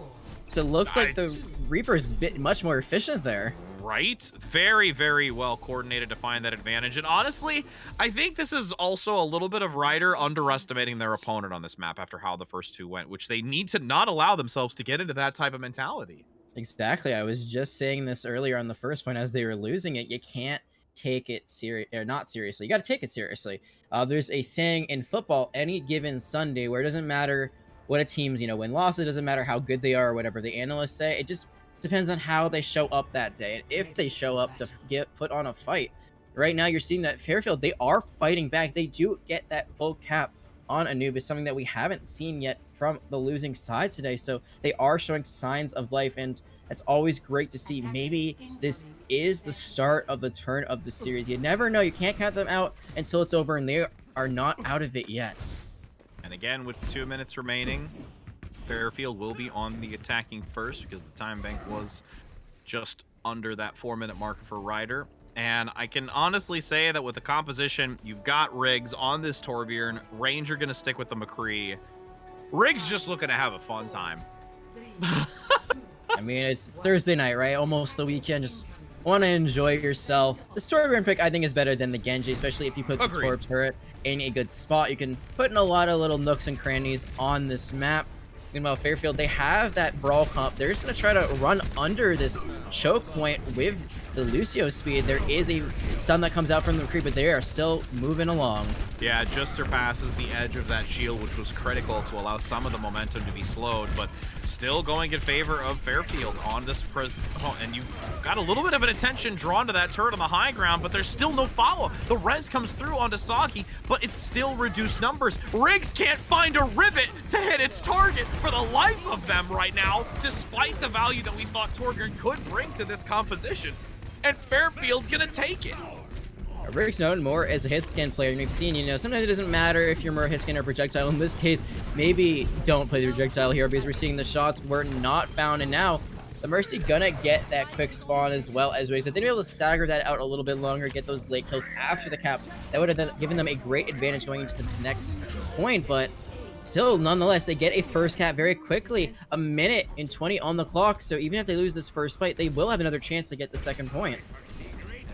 So it looks like the Reaper is much more efficient there. Right? Very, very well coordinated to find that advantage. And honestly, I think this is also a little bit of Ryder underestimating their opponent on this map after how the first 2 went, which they need to not allow themselves to get into that type of mentality. Exactly. I was just saying this earlier on the first point as they were losing it. You can't take it serious or not seriously. You got to take it seriously. There's a saying in football, any given Sunday, where it doesn't matter what a team's, win losses, it doesn't matter how good they are or whatever the analysts say. It just depends on how they show up that day and if they show up to get put on a fight. Right now, you're seeing that Fairfield, they are fighting back. They do get that full cap on Anubis, something that we haven't seen yet from the losing side today. So they are showing signs of life, and that's always great to see. Maybe this is the start of the turn of the series. You never know. You can't count them out until it's over, and they are not out of it yet. And again, with 2 minutes remaining, Fairfield will be on the attacking first because the time bank was just under that 4-minute marker for Ryder. And I can honestly say that with the composition, you've got Riggs on this Torbjorn. Ranger going to stick with the McCree. Riggs just looking to have a fun time. I mean, it's Thursday night, right? Almost the weekend. Just want to enjoy yourself. The Torbjorn pick, I think, is better than the Genji, especially if you put the Torb turret in a good spot. You can put in a lot of little nooks and crannies on this map. Meanwhile, Fairfield, they have that brawl comp. They're just going to try to run under this choke point with the Lucio speed. There is a stun that comes out from the creep, but they are still moving along. Yeah, it just surpasses the edge of that shield, which was critical to allow some of the momentum to be slowed, but still going in favor of Fairfield on this and you've got a little bit of an attention drawn to that turret on the high ground, but there's still no follow. The res comes through onto Saki, but it's still reduced numbers. Riggs can't find a rivet to hit its target for the life of them right now, despite the value that we thought Torbjorn could bring to this composition. And Fairfield's gonna take it. Riggs known more as a hit scan player, and we've seen, sometimes it doesn't matter if you're more hit scan or projectile. In this case, maybe don't play the projectile here because we're seeing the shots were not found, and now the Mercy gonna get that quick spawn as well as Riggs. If they'd be able to stagger that out a little bit longer, get those late kills after the cap, that would have given them a great advantage going into this next point, but still, nonetheless, they get a first cap very quickly. 1:20 on the clock, so even if they lose this first fight, they will have another chance to get the second point.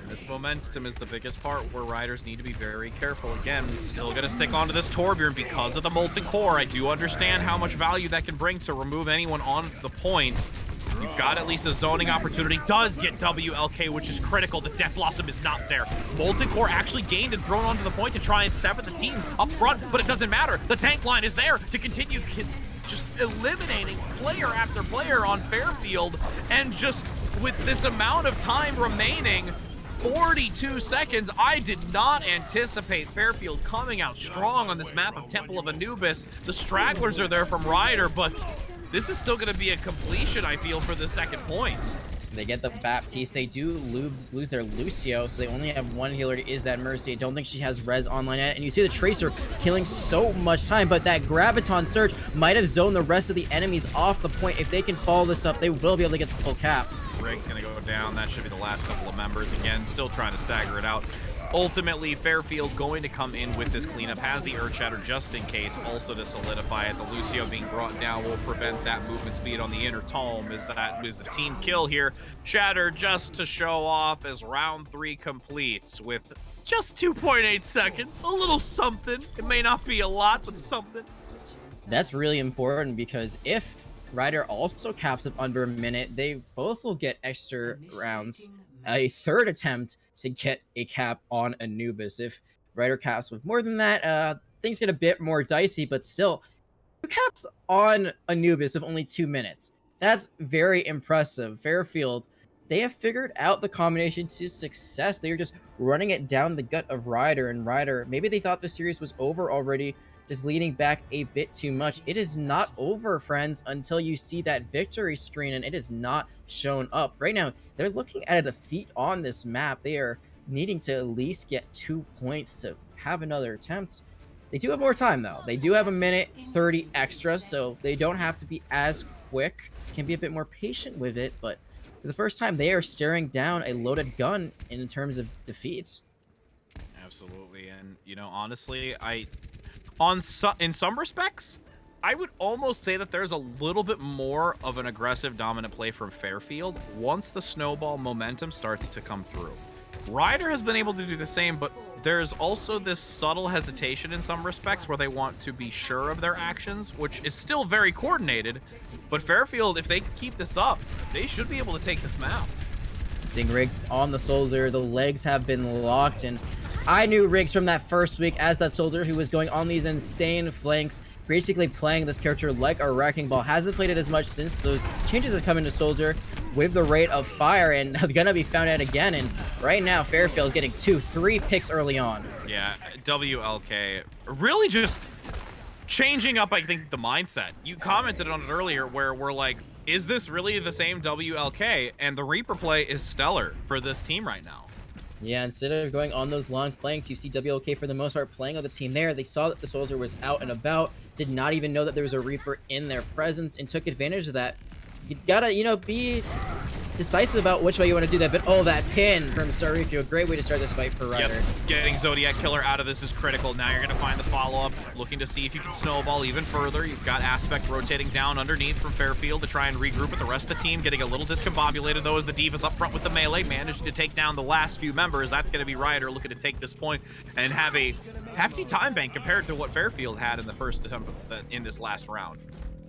This momentum is the biggest part where riders need to be very careful. Again, still going to stick onto this Torbjorn because of the Molten Core. I do understand how much value that can bring to remove anyone on the point. You've got at least a zoning opportunity. Does get WLK, which is critical. The Death Blossom is not there. Molten Core actually gained and thrown onto the point to try and sever the team up front, but it doesn't matter. The tank line is there to continue just eliminating player after player on Fairfield. And just with this amount of time remaining, 42 seconds. I did not anticipate Fairfield coming out strong on this map of Temple of Anubis. The stragglers are there from Ryder, but this is still going to be a completion, I feel, for the second point. They get the Baptiste. They do lose their Lucio, so they only have one healer. It is that Mercy. I don't think she has res online yet. And you see the Tracer killing so much time, but that Graviton Surge might have zoned the rest of the enemies off the point. If they can follow this up, they will be able to get the full cap. Riggs going to go down. That should be the last couple of members. Again, still trying to stagger it out. Ultimately, Fairfield going to come in with this cleanup, has the Earth Shatter just in case, also to solidify it. The Lucio being brought down will prevent that movement speed on the inner tome, as that is the team kill here. Shatter just to show off as round 3 completes with just 2.8 seconds. A little something. It may not be a lot, but something. That's really important because if Ryder also caps up under a minute, they both will get extra rounds. A third attempt to get a cap on Anubis. If Ryder caps with more than that, things get a bit more dicey, but still, caps on Anubis of only 2 minutes. That's very impressive. Fairfield, they have figured out the combination to success. They are just running it down the gut of Ryder, and Ryder, maybe they thought the series was over already, just leaning back a bit too much. It is not over, friends, until you see that victory screen, and it is not shown up. Right now, they're looking at a defeat on this map. They are needing to at least get 2 points to have another attempt. They do have more time, though. They do have a minute 30 extra, so they don't have to be as quick. Can be a bit more patient with it, but for the first time, they are staring down a loaded gun in terms of defeats. Absolutely, and honestly, in some respects, I would almost say that there's a little bit more of an aggressive dominant play from Fairfield once the snowball momentum starts to come through. Ryder has been able to do the same, but there's also this subtle hesitation in some respects where they want to be sure of their actions, which is still very coordinated. But Fairfield, if they keep this up, they should be able to take this map. Seeing Riggs on the soldier, the legs have been locked, and I knew Riggs from that first week as that soldier who was going on these insane flanks, basically playing this character like a wrecking ball. Hasn't played it as much since those changes have come into soldier with the rate of fire, and gonna be found out again. And right now, Fairfield getting 2-3 picks early on. Yeah, WLK really just changing up, I think, the mindset. You commented on it earlier where we're like, is this really the same WLK? And the Reaper play is stellar for this team right now. Yeah, instead of going on those long flanks, you see WLK for the most part playing on the team there. They saw that the soldier was out and about, did not even know that there was a Reaper in their presence, and took advantage of that. You gotta, be decisive about which way you want to do that. But oh, that pin from Sarikyo, a great way to start this fight for Ryder. Yep. Getting Zodiac Killer out of this is critical. Now you're going to find the follow-up, looking to see if you can snowball even further. You've got Aspect rotating down underneath from Fairfield to try and regroup with the rest of the team, getting a little discombobulated, though, as the Divas up front with the melee, managing to take down the last few members. That's going to be Ryder looking to take this point and have a hefty time bank compared to what Fairfield had in the first attempt in this last round.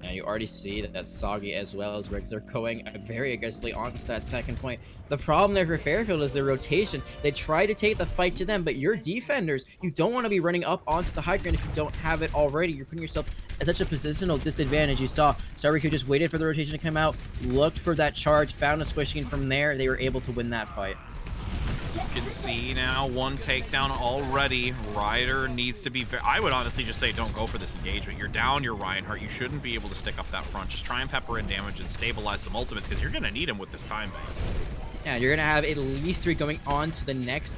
And you already see that Soggy as well as Riggs are going very aggressively onto that second point. The problem there for Fairfield is their rotation. They try to take the fight to them, but your defenders, you don't want to be running up onto the high ground if you don't have it already. You're putting yourself at such a positional disadvantage. You saw Sariku just waited for the rotation to come out, looked for that charge, found a squishing, and from there they were able to win that fight. You can see now one takedown already. Ryder needs to be I would honestly just say don't go for this engagement. You're down your Reinhardt. You shouldn't be able to stick up that front. Just try and pepper in damage and stabilize some ultimates because you're going to need him with this time bank. Yeah, you're going to have at least 3 going on to the next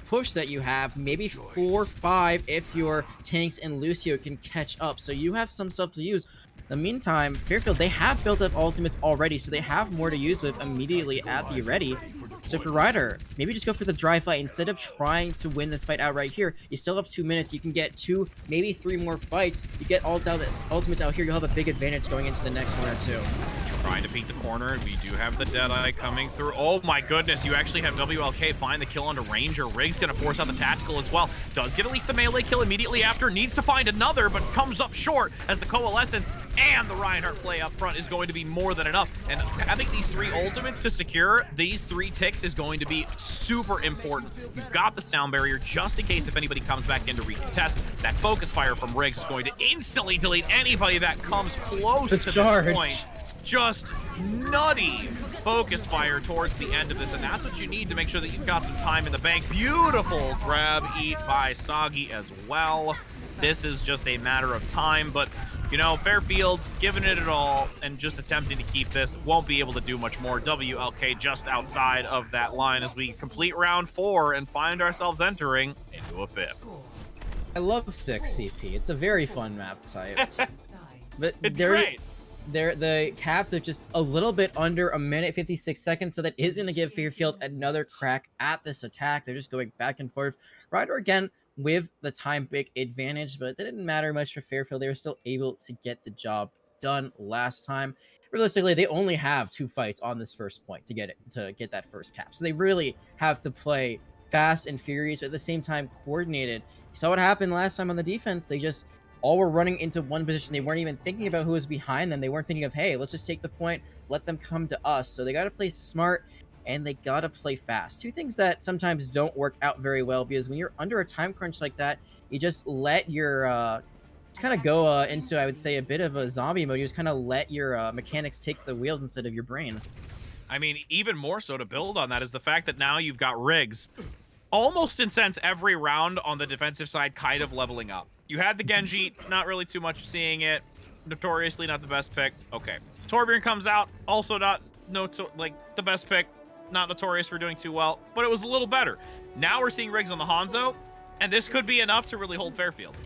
push that you have. Maybe 4, 5 if your tanks and Lucio can catch up. So you have some stuff to use. In the meantime, Fairfield, they have built up ultimates already, so they have more to use with immediately at the ready. So for Ryder, maybe just go for the dry fight. Instead of trying to win this fight out right here, you still have 2 minutes. You can get 2, maybe 3 more fights. You get ultimates out here, you'll have a big advantage going into the next 1 or 2. Trying to peek the corner. We do have the Deadeye coming through. Oh my goodness, you actually have WLK find the kill onto Ranger. Riggs going to force out the tactical as well. Does get at least the melee kill immediately after. Needs to find another, but comes up short as the Coalescence and the Reinhardt play up front is going to be more than enough. And having these 3 ultimates to secure these 3 ticks is going to be super important. You've got the sound barrier just in case if anybody comes back in to recontest. That focus fire from Riggs is going to instantly delete anybody that comes close to this point. Just nutty focus fire towards the end of this, and that's what you need to make sure that you've got some time in the bank. Beautiful grab eat by Soggy as well. This is just a matter of time, but Fairfield giving it all and just attempting to keep this. Won't be able to do much more. WLK just outside of that line as we complete round 4 and find ourselves entering into a 5th. I love 6 CP. It's a very fun map type. But it's great. The caps are just a little bit under a minute 56 seconds, so that is going to give Fairfield another crack at this attack. They're just going back and forth. Ryder again with the time big advantage, but that didn't matter much for Fairfield. They were still able to get the job done last time. Realistically, they only have 2 fights on this first point to get that first cap, so they really have to play fast and furious, but at the same time coordinated. You saw what happened last time on the defense. They just all were running into one position. They weren't even thinking about who was behind them. They weren't thinking of, hey, let's just take the point, let them come to us. So they got to play smart and they got to play fast. 2 things that sometimes don't work out very well, because when you're under a time crunch like that, you just let your to kind of go into, I would say, a bit of a zombie mode. You just kind of let your mechanics take the wheels instead of your brain. I mean, even more so to build on that is the fact that now you've got Riggs almost in sense every round on the defensive side kind of leveling up. You had the Genji, not really too much seeing it. Notoriously not the best pick. Okay. Torbjorn comes out, also not like the best pick. Not notorious for doing too well, but it was a little better. Now we're seeing Riggs on the Hanzo, and this could be enough to really hold Fairfield.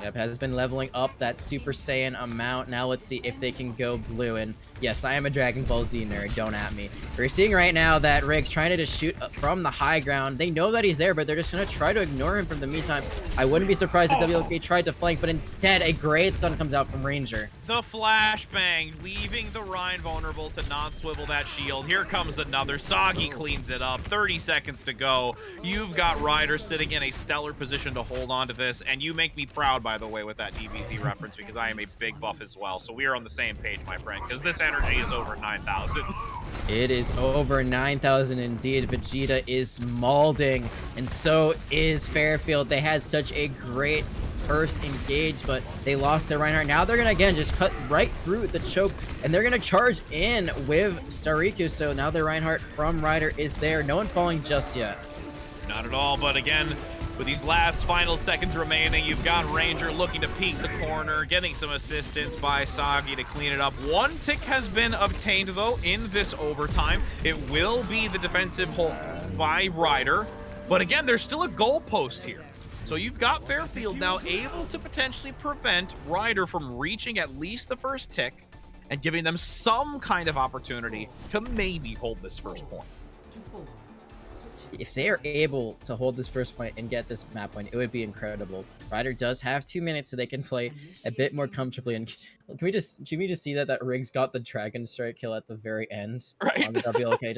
Yep, has been leveling up that Super Saiyan amount. Now let's see if they can go blue. And yes, I am a Dragon Ball Z nerd. Don't at me. We're seeing right now that Riggs trying to just shoot from the high ground. They know that he's there, but they're just going to try to ignore him for the meantime. I wouldn't be surprised if WLK tried to flank, but instead a great stun comes out from Ranger. The flashbang, leaving the Rhine vulnerable to not swivel that shield. Here comes another. Soggy cleans it up. 30 seconds to go. You've got Ryder sitting in a stellar position to hold on to this, and you make me proud, by the way, with that DBZ reference, because I am a big buff as well. So we are on the same page, my friend, because this energy is over 9,000. It is over 9,000 indeed. Vegeta is maulding, and so is Fairfield. They had such a great first engage, but they lost their Reinhardt. Now they're gonna again just cut right through the choke, and they're gonna charge in with Stariku. So now their Reinhardt from Ryder is there. No one falling just yet. Not at all, but again, with these last final seconds remaining, you've got Ranger looking to peek the corner, getting some assistance by Soggy to clean it up. One tick has been obtained, though, in this overtime. It will be the defensive hold by Ryder, but again, there's still a goalpost here. So you've got Fairfield now able to potentially prevent Ryder from reaching at least the first tick and giving them some kind of opportunity to maybe hold this first point. If they are able to hold this first point and get this map point, it would be incredible. Ryder does have 2 minutes, so they can play a bit more comfortably. And can we just see that Riggs got the Dragon Strike kill at the very end Right. on the WLK?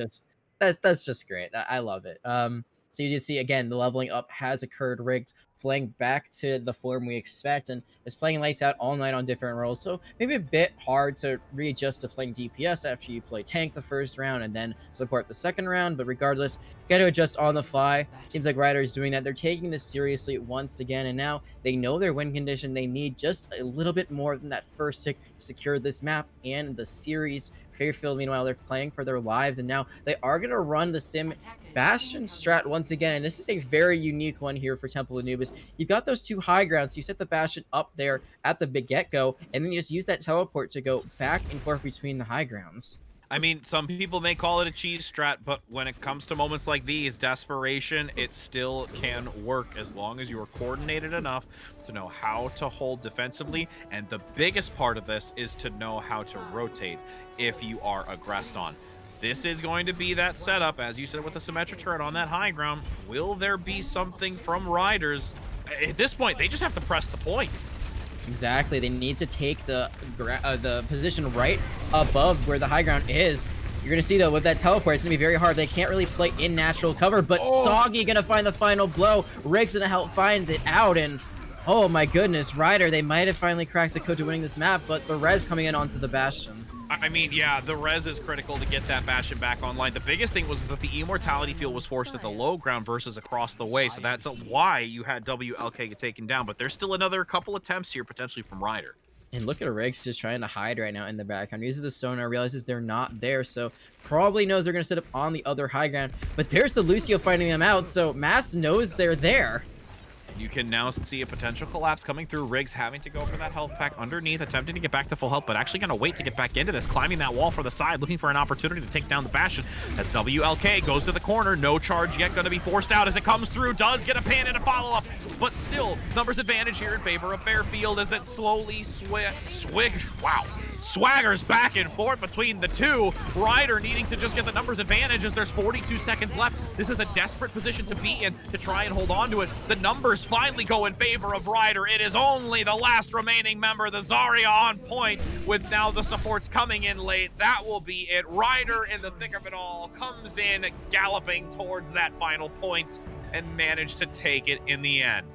That's just great. I love it. So you just see again the leveling up has occurred. Riggs playing back to the form we expect, and is playing lights out all night on different roles. So maybe a bit hard to readjust to playing DPS after you play tank the first round and then support the second round. But regardless, you got to adjust on the fly. Seems like Ryder is doing that. They're taking this seriously once again, and now they know their win condition. They need just a little bit more than that first tick to secure this map and the series. Fairfield, meanwhile, they're playing for their lives, and now they are going to run the Sim Bastion strat once again, and this is a very unique one here for Temple Anubis. You've got those two high grounds, so you set the Bastion up there at the big get-go, and then you just use that teleport to go back and forth between the high grounds. I mean, some people may call it a cheese strat, but when it comes to moments like these, desperation, it still can work as long as you are coordinated enough to know how to hold defensively. And the biggest part of this is to know how to rotate if you are aggressed on. This is going to be that setup, as you said, with the symmetric turret on that high ground. Will there be something from Riders? At this point, they just have to press the point. Exactly. They need to take the position right above where the high ground is. You're going to see, though, with that teleport, it's going to be very hard. They can't really play in natural cover, but Soggy going to find the final blow. Riggs going to help find it out, and oh my goodness, Ryder, they might have finally cracked the code to winning this map, but the res coming in onto the Bastion. I mean, yeah, the res is critical to get that Bastion back online. The biggest thing was that the Immortality field was forced at the low ground versus across the way, so that's why you had WLK get taken down. But there's still another couple attempts here, potentially from Ryder. And look at Riggs just trying to hide right now in the background. Uses the sonar, realizes they're not there, so probably knows they're going to sit up on the other high ground. But there's the Lucio finding them out, so Mass knows they're there. You can now see a potential collapse coming through. Riggs having to go for that health pack underneath, attempting to get back to full health, but actually going to wait to get back into this, climbing that wall for the side, looking for an opportunity to take down the Bastion as WLK goes to the corner. No charge yet, going to be forced out as it comes through. Does get a pan and a follow-up, but still, numbers advantage here in favor of Fairfield as that slowly swaggers back and forth between the two. Ryder needing to just get the numbers advantage as there's 42 seconds left. This is a desperate position to be in to try and hold on to it. The numbers finally go in favor of Ryder. It is only the last remaining member, the Zarya, on point, with now the supports coming in late. That will be it. Ryder, in the thick of it all, comes in galloping towards that final point and managed to take it in the end.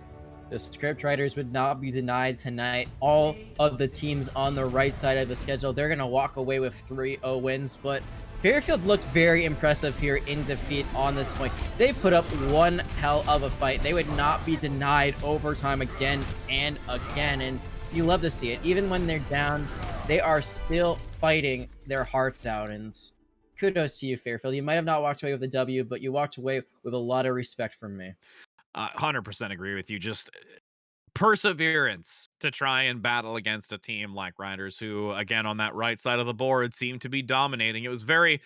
The script writers would not be denied tonight. All of the teams on the right side of the schedule, they're going to walk away with 3-0 wins, but Fairfield looked very impressive here in defeat on this point. They put up one hell of a fight. They would not be denied overtime again and again, and You love to see it. Even when they're down, they are still fighting their hearts out, and kudos to you, Fairfield. You might have not walked away with a W, but you walked away with a lot of respect from me. 100% agree with you. Just perseverance to try and battle against a team like Riders, who, again, on that right side of the board, seem to be dominating. It was very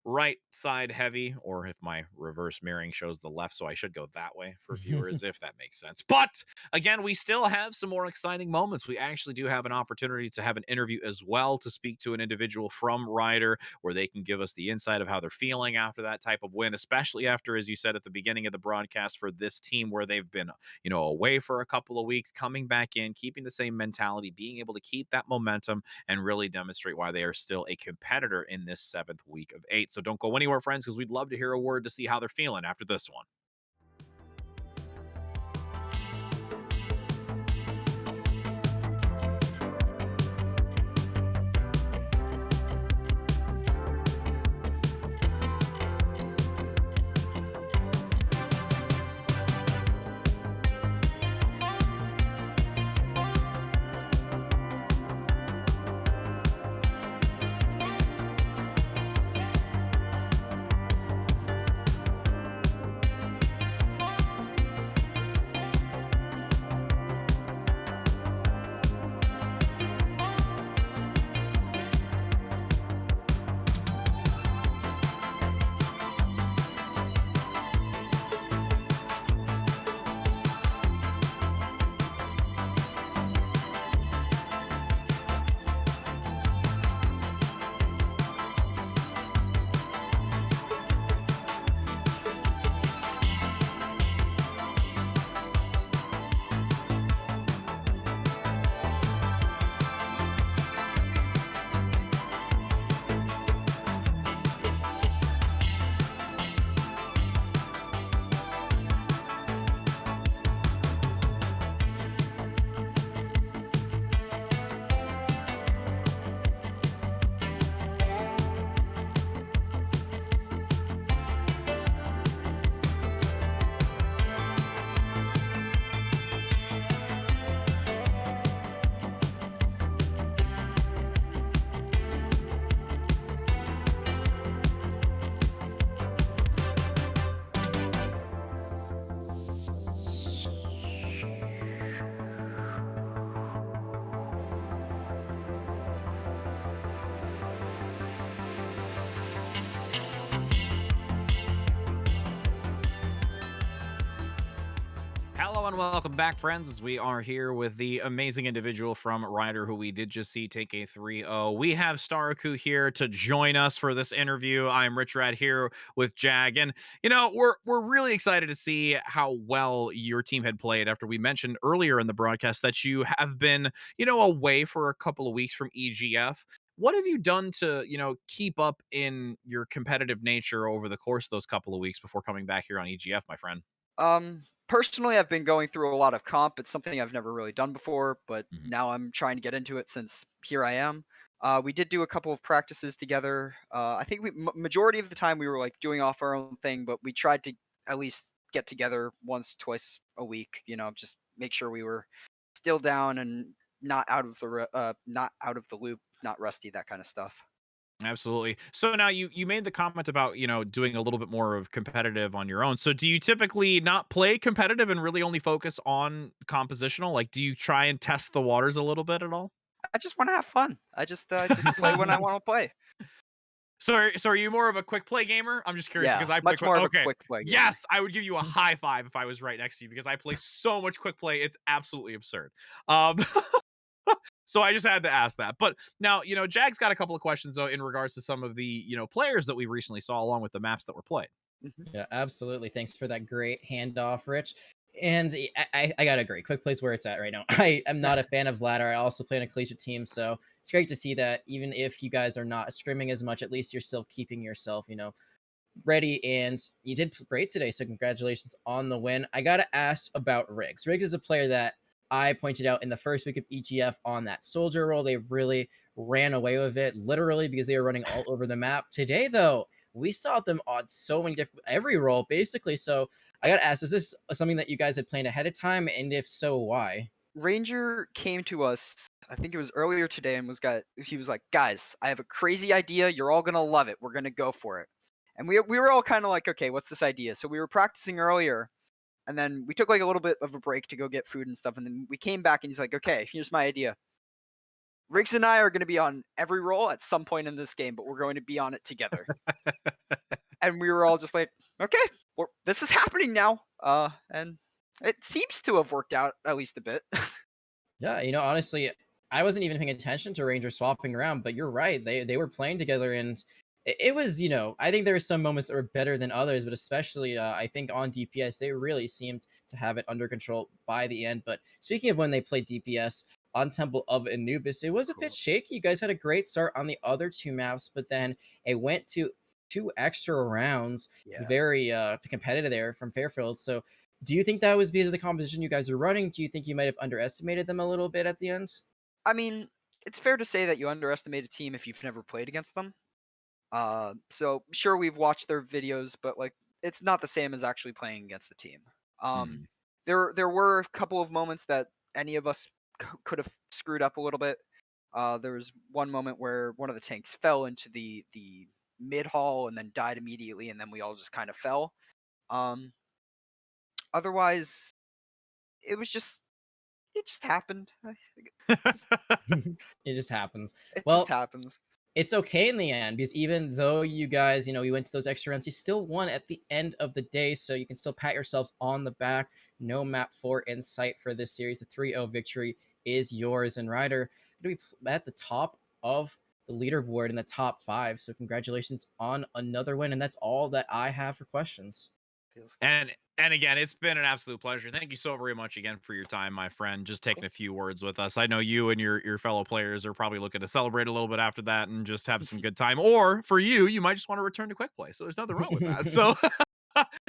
right side heavy, or if my reverse mirroring shows the left, so I should go that way for viewers, if that makes sense. But again, we still have some more exciting moments. We actually do have an opportunity to have an interview as well, to speak to an individual from Ryder, where they can give us the insight of how they're feeling after that type of win, especially after, as you said at the beginning of the broadcast, for this team where they've been, away for a couple of weeks, coming back in, keeping the same mentality, being able to keep that momentum and really demonstrate why they are still a competitor in this seventh week of eight. So don't go anywhere, friends, because we'd love to hear a word to see how they're feeling after this one. Hello and welcome back, friends, as we are here with the amazing individual from Ryder who we did just see take a 3-0. We have Staraku here to join us for this interview. I'm Rich Rad here with Jag, and we're really excited to see how well your team had played after we mentioned earlier in the broadcast that you have been, away for a couple of weeks from EGF. What have you done to, keep up in your competitive nature over the course of those couple of weeks before coming back here on EGF, my friend? Personally, I've been going through a lot of comp. It's something I've never really done before, but Mhm. now I'm trying to get into it since here I am. We did do a couple of practices together. I think majority of the time we were like doing off our own thing, but we tried to at least get together once, twice a week. Just make sure we were still down and not out of the loop, not rusty, that kind of stuff. Absolutely. So now you made the comment about, doing a little bit more of competitive on your own. So do you typically not play competitive and really only focus on compositional? Like, do you try and test the waters a little bit at all? I just want to have fun. I just play when I want to play. So are you more of a quick play gamer? I'm just curious Yeah, because I play much quick. more of a Okay. quick play gamer. Yes, I would give you a high five if I was right next to you because I play so much quick play. It's absolutely absurd. Um, so I just had to ask that. But now, Jag's got a couple of questions though in regards to some of the, players that we recently saw along with the maps that were played. Mhm. Yeah, absolutely. Thanks for that great handoff, Rich. And I gotta agree. Quick plays where it's at right now. I am not a fan of ladder. I also play on a collegiate team, so it's great to see that even if you guys are not scrimming as much, at least you're still keeping yourself, ready. And you did great today, so congratulations on the win. I gotta ask about Riggs. Riggs is a player that I pointed out in the first week of EGF on that soldier role. They really ran away with it, literally, because they were running all over the map. Today, though, we saw them on so many different every role basically. So I gotta ask, is this something that you guys had planned ahead of time? And if so, why? Ranger came to us, I think it was earlier today, and he was like, "Guys, I have a crazy idea. You're all gonna love it. We're gonna go for it." And we were all kind of like, "Okay, what's this idea?" So we were practicing earlier, and then we took like a little bit of a break to go get food and stuff, and then we came back, and he's like, "Okay, here's my idea. Riggs and I are going to be on every role at some point in this game, but we're going to be on it together." And we were all just like, "Okay, this is happening now." And it seems to have worked out at least a bit. Yeah, honestly, I wasn't even paying attention to Rangers swapping around, but you're right. They were playing together, and it was, I think there were some moments that were better than others, but especially I think on DPS they really seemed to have it under control by the end. But speaking of when they played DPS on Temple of Anubis, it was a bit Cool. shaky. You guys had a great start on the other two maps, but then it went to two extra rounds, Yeah. very competitive there from Fairfield. So do you think that was because of the composition you guys were running? Do you think you might have underestimated them a little bit at the end? I mean, it's fair to say that you underestimate a team if you've never played against them. So sure we've watched their videos, but like it's not the same as actually playing against the team. Um, Hmm. there were a couple of moments that any of us could have screwed up a little bit. There was one moment where one of the tanks fell into the mid hall and then died immediately, and then we all just kind of fell. Um, Otherwise, it was just it just happened. Just, It just happens. it just Well, happens. it's okay in the end because even though you guys, you went to those extra rounds, you still won at the end of the day. So you can still pat yourselves on the back. No map 4 in sight for this series. The 3-0 victory is yours. And Ryder going to be at the top of the leaderboard in the top 5. So congratulations on another win. And that's all that I have for questions. Feels good. And again, it's been an absolute pleasure. Thank you so very much again for your time, my friend. Just Of taking a course. few words with us. I know you and your fellow players are probably looking to celebrate a little bit after that and just have some good time. Or for you, you might just want to return to quick play. So there's nothing wrong with that. So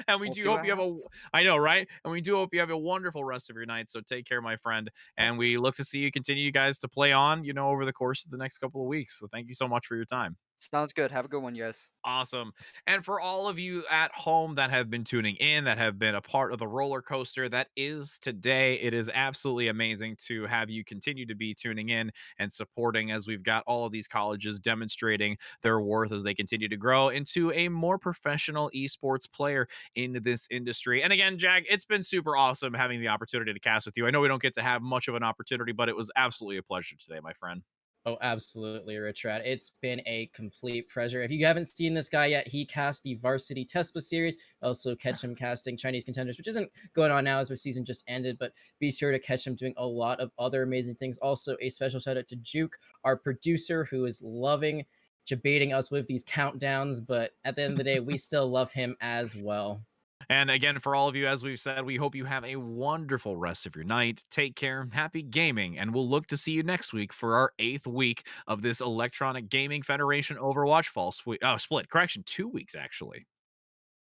and we We'll do see what hope you have happens. I know, right? And we do hope you have a wonderful rest of your night. So take care, my friend. And we look to see you continue you guys to play on, over the course of the next couple of weeks. So thank you so much for your time. Sounds good. Have a good one, you guys. Awesome. And for all of you at home that have been tuning in, that have been a part of the roller coaster that is today, it is absolutely amazing to have you continue to be tuning in and supporting as we've got all of these colleges demonstrating their worth as they continue to grow into a more professional esports player in this industry. And again, Jack, it's been super awesome having the opportunity to cast with you. I know we don't get to have much of an opportunity, but it was absolutely a pleasure today, my friend. Oh, absolutely, Richard. It's been a complete pleasure. If you haven't seen this guy yet, he cast the Varsity Tespa series. Also, catch him casting Chinese Contenders, which isn't going on now as our season just ended, but be sure to catch him doing a lot of other amazing things. Also, a special shout out to Juke, our producer, who is loving debating us with these countdowns, but at the end of the day, we still love him as well. And again, for all of you, as we've said, we hope you have a wonderful rest of your night. Take care, happy gaming, and we'll look to see you next week for our 8th week of this Electronic Gaming Federation Overwatch fall split. Correction, 2 weeks actually.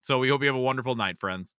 So we hope you have a wonderful night, friends.